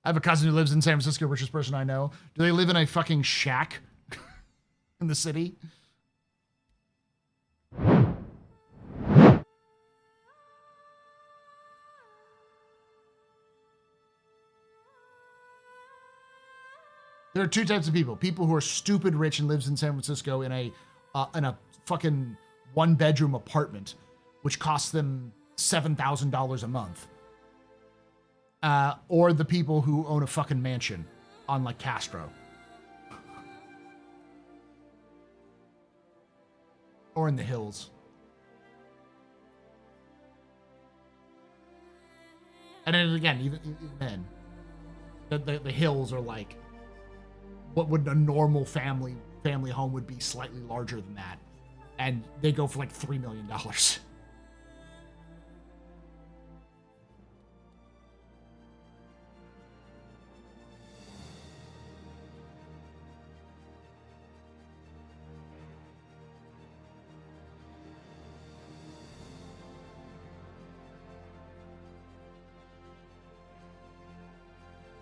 I have a cousin who lives in San Francisco, richest person I know. Do they live in a fucking shack in the city? There are two types of people. People who are stupid rich and lives in San Francisco in a fucking one-bedroom apartment, which costs them $7,000 a month. or the people who own a fucking mansion on like Castro. Or in the hills. And then again, even then, the hills are like what would a normal family home would be, slightly larger than that, and they go for like $3 million.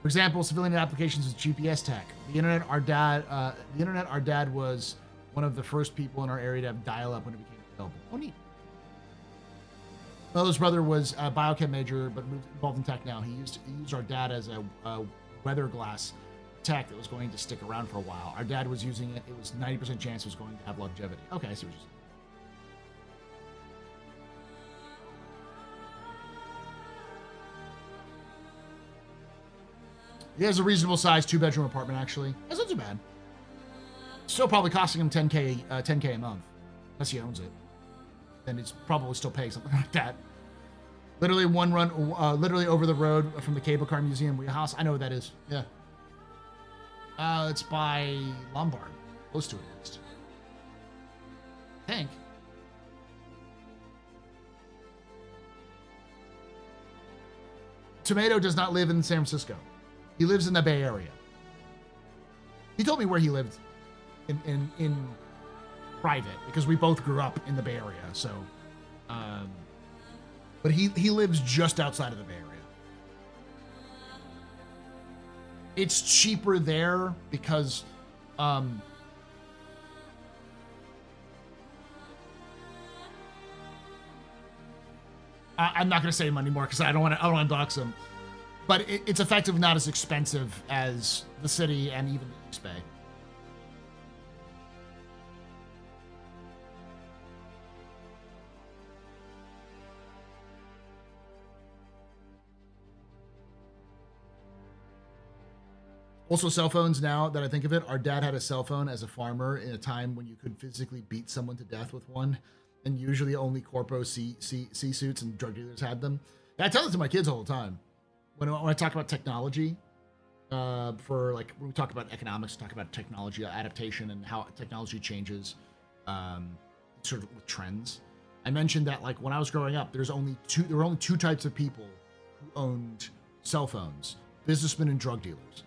For example, civilian applications with GPS tech. The internet, our dad was one of the first people in our area to have dial-up when it became available. Oh, neat. Mother's brother was a biochem major, but moved involved in tech now. He used our dad as a weather glass tech that was going to stick around for a while. Our dad was using it. It was 90% chance it was going to have longevity. Okay, I see what you're saying. He has a reasonable sized 2-bedroom apartment, actually. That's not too bad. Still probably costing him $10K a month. Unless he owns it. Then he's probably still paying something like that. Literally literally over the road from the Cable Car Museum wheelhouse. I know what that is. Yeah. It's by Lombard. Close to it, at least. I think. Tomato does not live in San Francisco. He lives in the Bay Area. He told me where he lived in private, because we both grew up in the Bay Area. So, but he lives just outside of the Bay Area. It's cheaper there because I'm not going to say him anymore because I don't want to dox him. But it's effectively not as expensive as the city and even the East Bay. Also, cell phones, now that I think of it, our dad had a cell phone as a farmer in a time when you could physically beat someone to death with one, and usually only corpo C suits and drug dealers had them. And I tell it to my kids all the time. When I talk about technology, for like when we talk about economics, talk about technology adaptation and how technology changes, sort of with trends. I mentioned that like when I was growing up, there were only two types of people who owned cell phones: businessmen and drug dealers.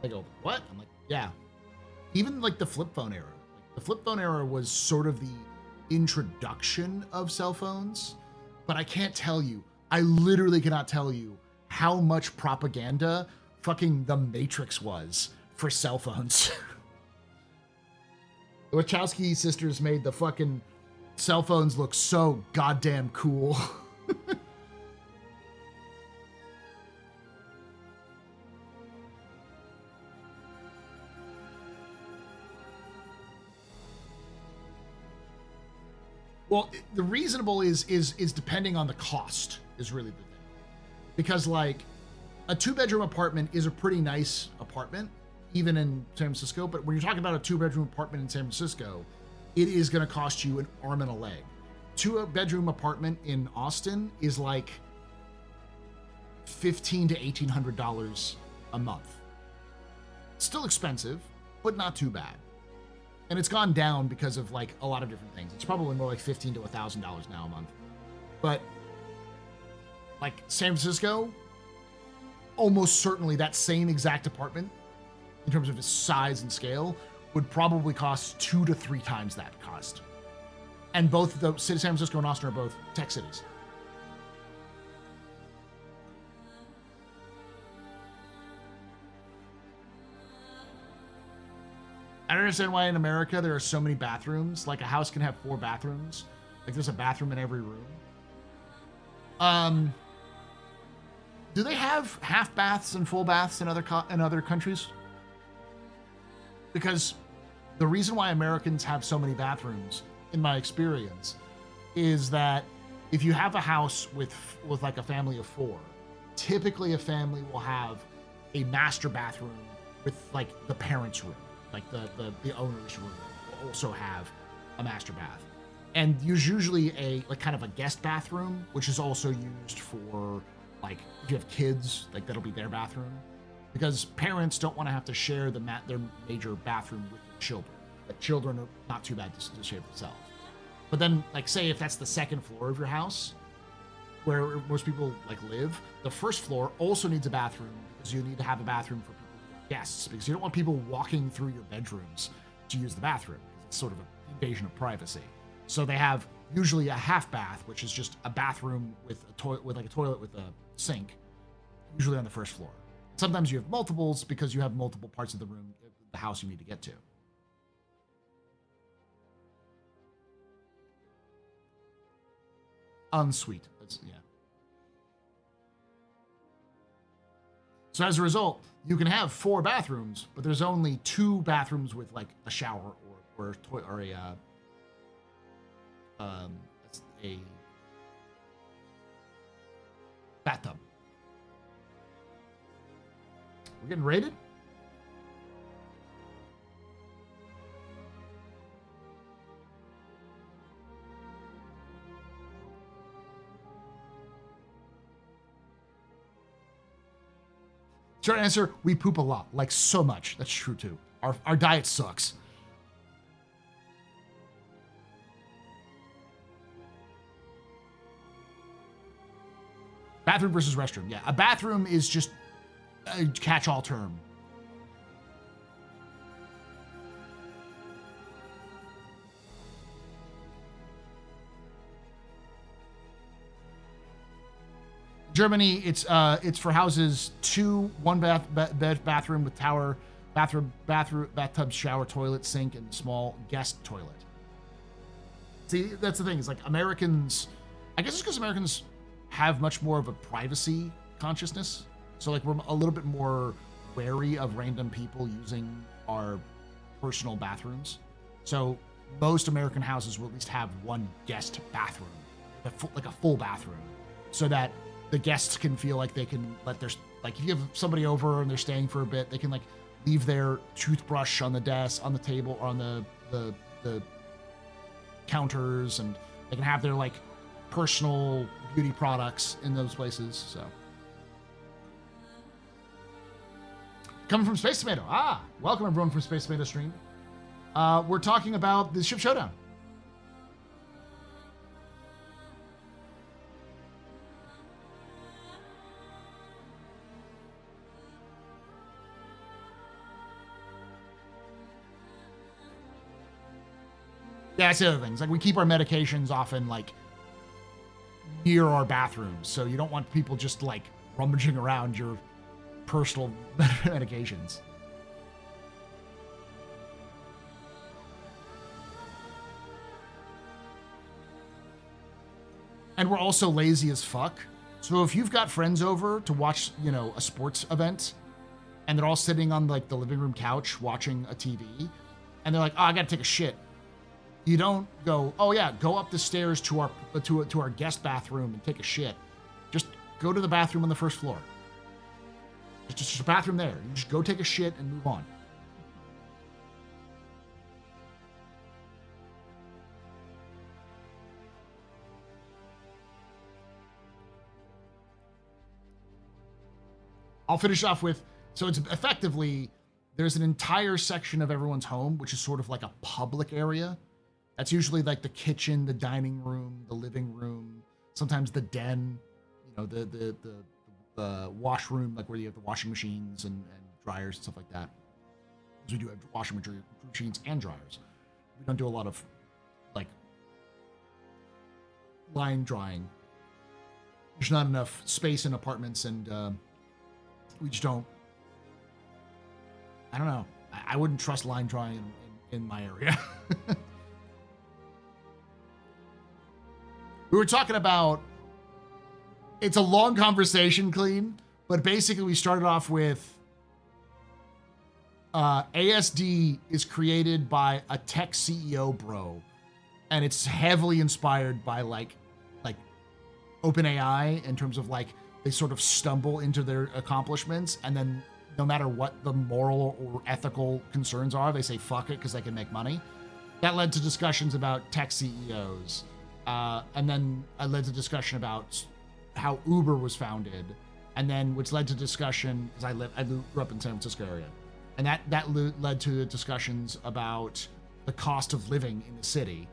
They go, what? I'm like, yeah. Even like the flip phone era. Like, the flip phone era was sort of the introduction of cell phones, but I can't tell you. I literally cannot tell you how much propaganda fucking The Matrix was for cell phones. The Wachowski sisters made the fucking cell phones look so goddamn cool. Well, the reasonable is depending on the cost is really the thing. Because like a 2-bedroom apartment is a pretty nice apartment, even in San Francisco. But when you're talking about a 2-bedroom apartment in San Francisco, it is going to cost you an arm and a leg. 2-bedroom apartment in Austin is like $1,500 to $1,800 a month. Still expensive, but not too bad. And it's gone down because of like a lot of different things. It's probably more like $1,500 to $1,000 now a month. But like San Francisco, almost certainly that same exact apartment, in terms of its size and scale, would probably cost 2 to 3 times that cost. And both the San Francisco and Austin are both tech cities. I don't understand why in America there are so many bathrooms. Like a house can have 4 bathrooms. Like there's a bathroom in every room. Do they have half baths and full baths in other countries? Because the reason why Americans have so many bathrooms, in my experience, is that if you have a house with like a family of 4, typically a family will have a master bathroom with like the parents' room, like the owner's room will also have a master bath. And there's usually a like kind of a guest bathroom, which is also used for like if you have kids, like that'll be their bathroom, because parents don't want to have to share their major bathroom with the children. But children are not too bad to share themselves. But then, like, say if that's the second floor of your house, where most people like live, the first floor also needs a bathroom because you need to have a bathroom for people who are guests, because you don't want people walking through your bedrooms to use the bathroom. It's sort of an invasion of privacy. So they have usually a half bath, which is just a bathroom with a toilet with a sink, usually on the first floor. Sometimes you have multiples because you have multiple parts of the room, the house you need to get to. Ensuite. Yeah. So as a result, you can have 4 bathrooms, but there's only 2 bathrooms with like a shower or a bathtub. We're getting raided? Short answer, we poop a lot, like so much. That's true too. Our diet sucks. Bathroom versus restroom. Yeah, a bathroom is just a catch-all term. Germany, it's for houses 2, 1 bathroom with tower, bathtub, shower, toilet, sink, and small guest toilet. See, that's the thing. It's like Americans, I guess it's because Americans have much more of a privacy consciousness. So like we're a little bit more wary of random people using our personal bathrooms. So most American houses will at least have 1 guest bathroom, like a full bathroom, so that the guests can feel like they can let their, like if you have somebody over and they're staying for a bit, they can like leave their toothbrush on the desk, on the table, or on the counters, and they can have their like personal beauty products in those places. So coming from Space Tomato. Welcome everyone from Space Tomato stream. We're talking about the ship Showdown. Yeah, that's the other thing. It's like we keep our medications often like near our bathrooms, so you don't want people just like rummaging around your personal medications. And we're also lazy as fuck. So if you've got friends over to watch, you know, a sports event, and they're all sitting on like the living room couch watching a TV, and they're like, "Oh, I gotta take a shit." You don't go, "Oh yeah, go up the stairs to our guest bathroom and take a shit." Just go to the bathroom on the first floor. It's just a bathroom there. You just go take a shit and move on. I'll finish off with, so it's effectively, there's an entire section of everyone's home, which is sort of like a public area. That's usually like the kitchen, the dining room, the living room, sometimes the den, you know, the washroom, like where you have the washing machines and dryers and stuff like that. Because we do have washing machines and dryers. We don't do a lot of like line drying. There's not enough space in apartments, and we just don't. I don't know. I wouldn't trust line drying in my area. We were talking about, it's a long conversation, Clean, but basically we started off with ASD is created by a tech CEO bro, and it's heavily inspired by like OpenAI in terms of like they sort of stumble into their accomplishments, and then no matter what the moral or ethical concerns are, they say fuck it because they can make money. That led to discussions about tech CEOs, and then I led to discussion about how Uber was founded, and then which led to discussion because I grew up in San Francisco area, and that led to discussions about the cost of living in the city,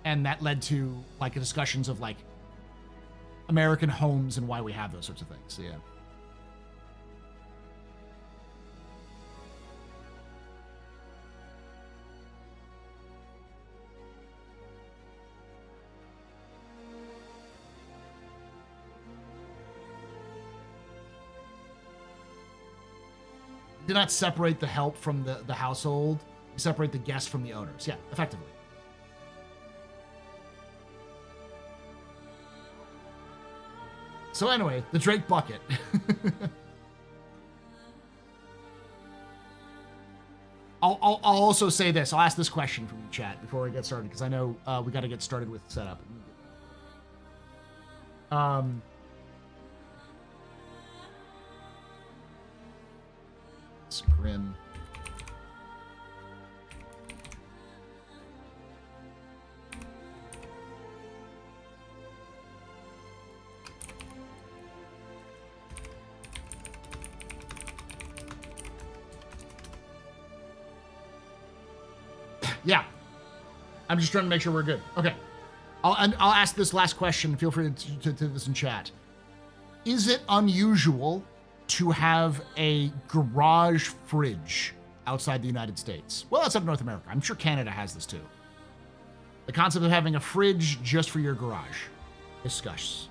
and that led to like discussions of like American homes and why we have those sorts of things. So, yeah. Do not separate the help from the household. You separate the guests from the owners. Yeah, effectively. So anyway, the Drake bucket. I'll also say this. I'll ask this question from you, chat, before we get started, because I know we got to get started with setup. It's grim. Yeah. I'm just trying to make sure we're good. Okay. I'll ask this last question. Feel free to do this in chat. Is it unusual to have a garage fridge outside the United States? Well, outside of North America. I'm sure Canada has this too. The concept of having a fridge just for your garage. Discuss.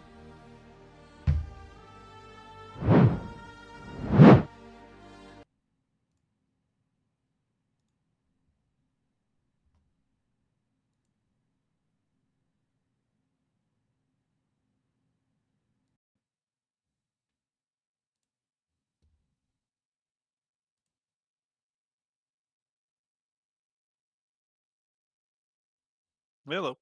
Hello.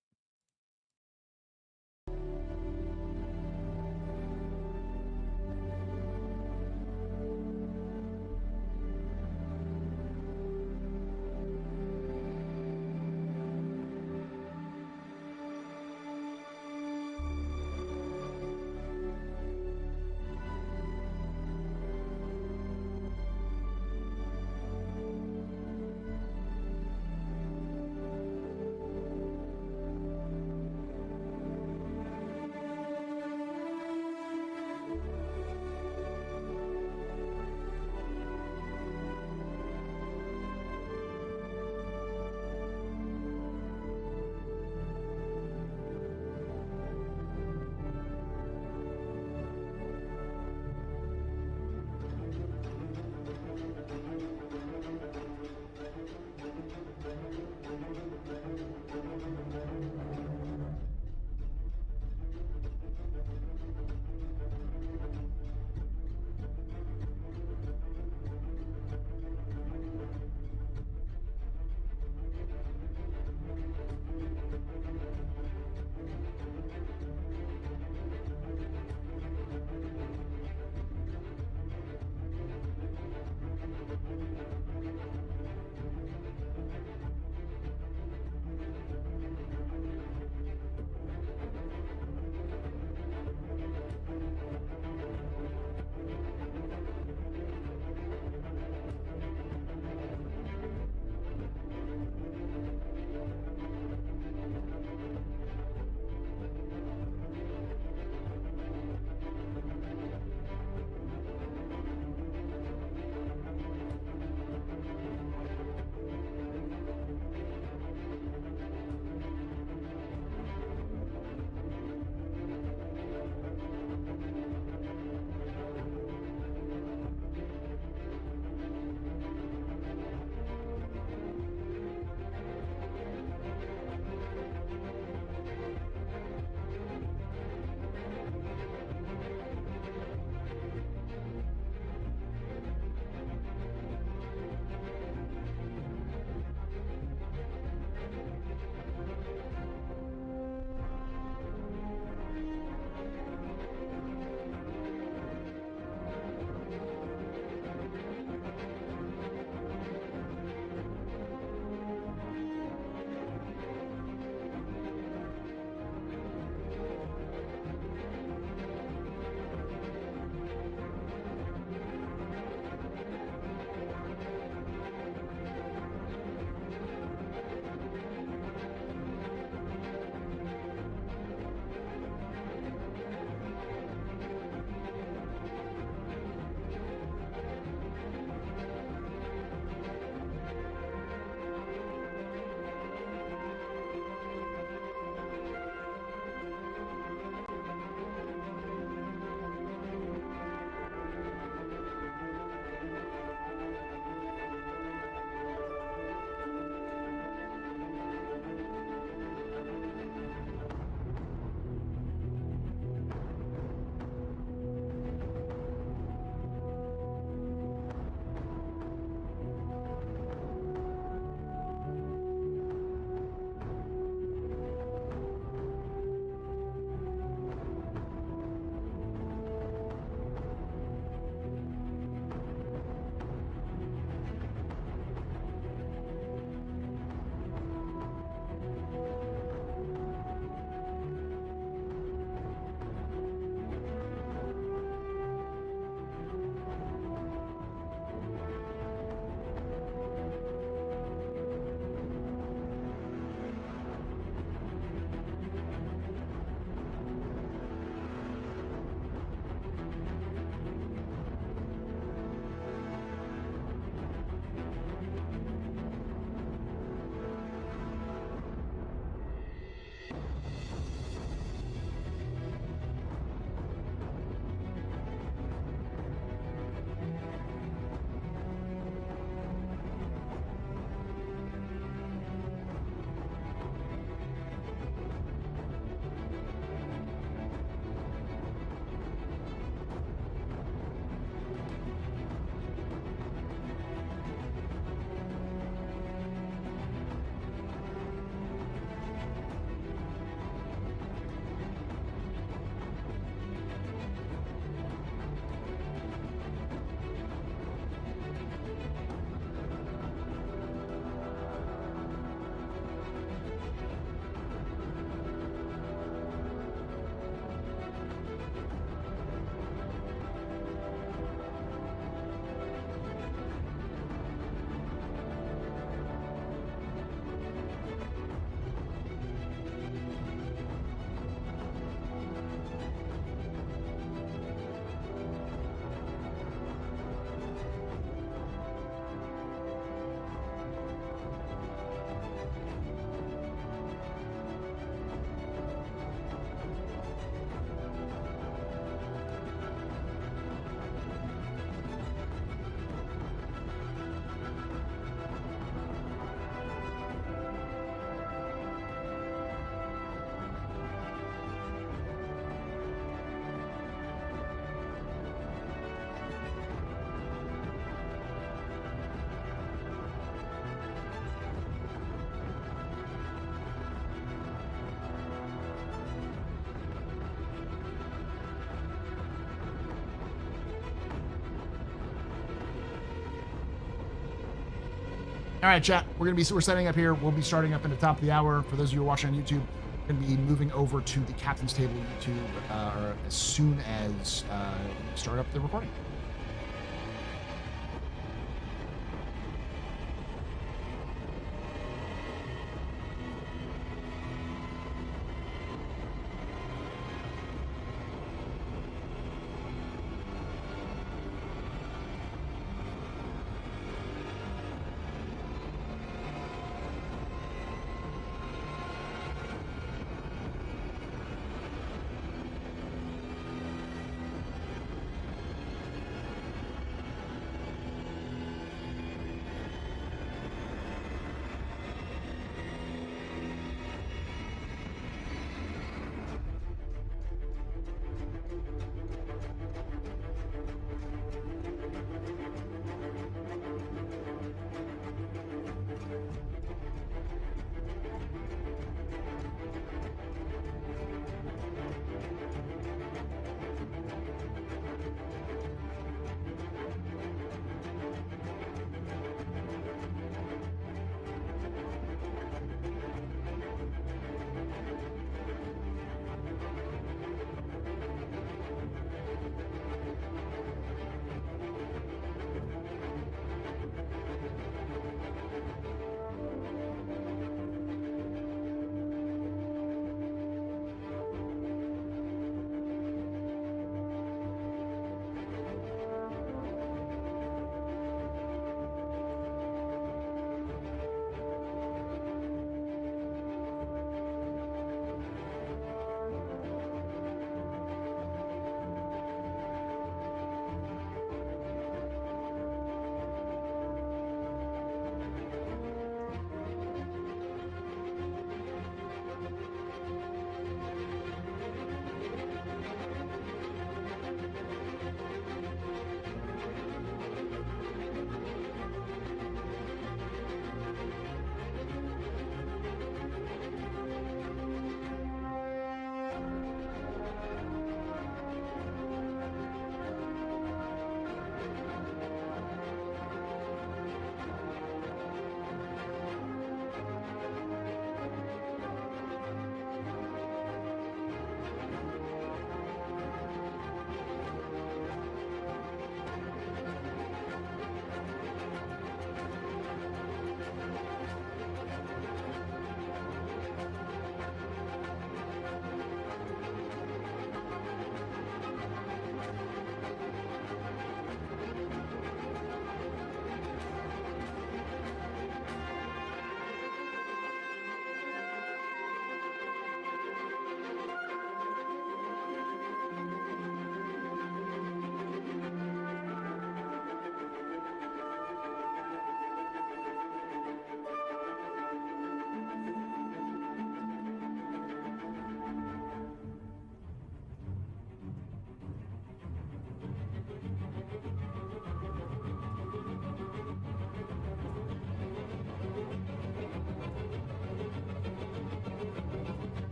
All right, chat. We're setting up here. We'll be starting up in the top of the hour. For those of you who are watching on YouTube, we're going to be moving over to the Captain's Table YouTube as soon as we start up the recording.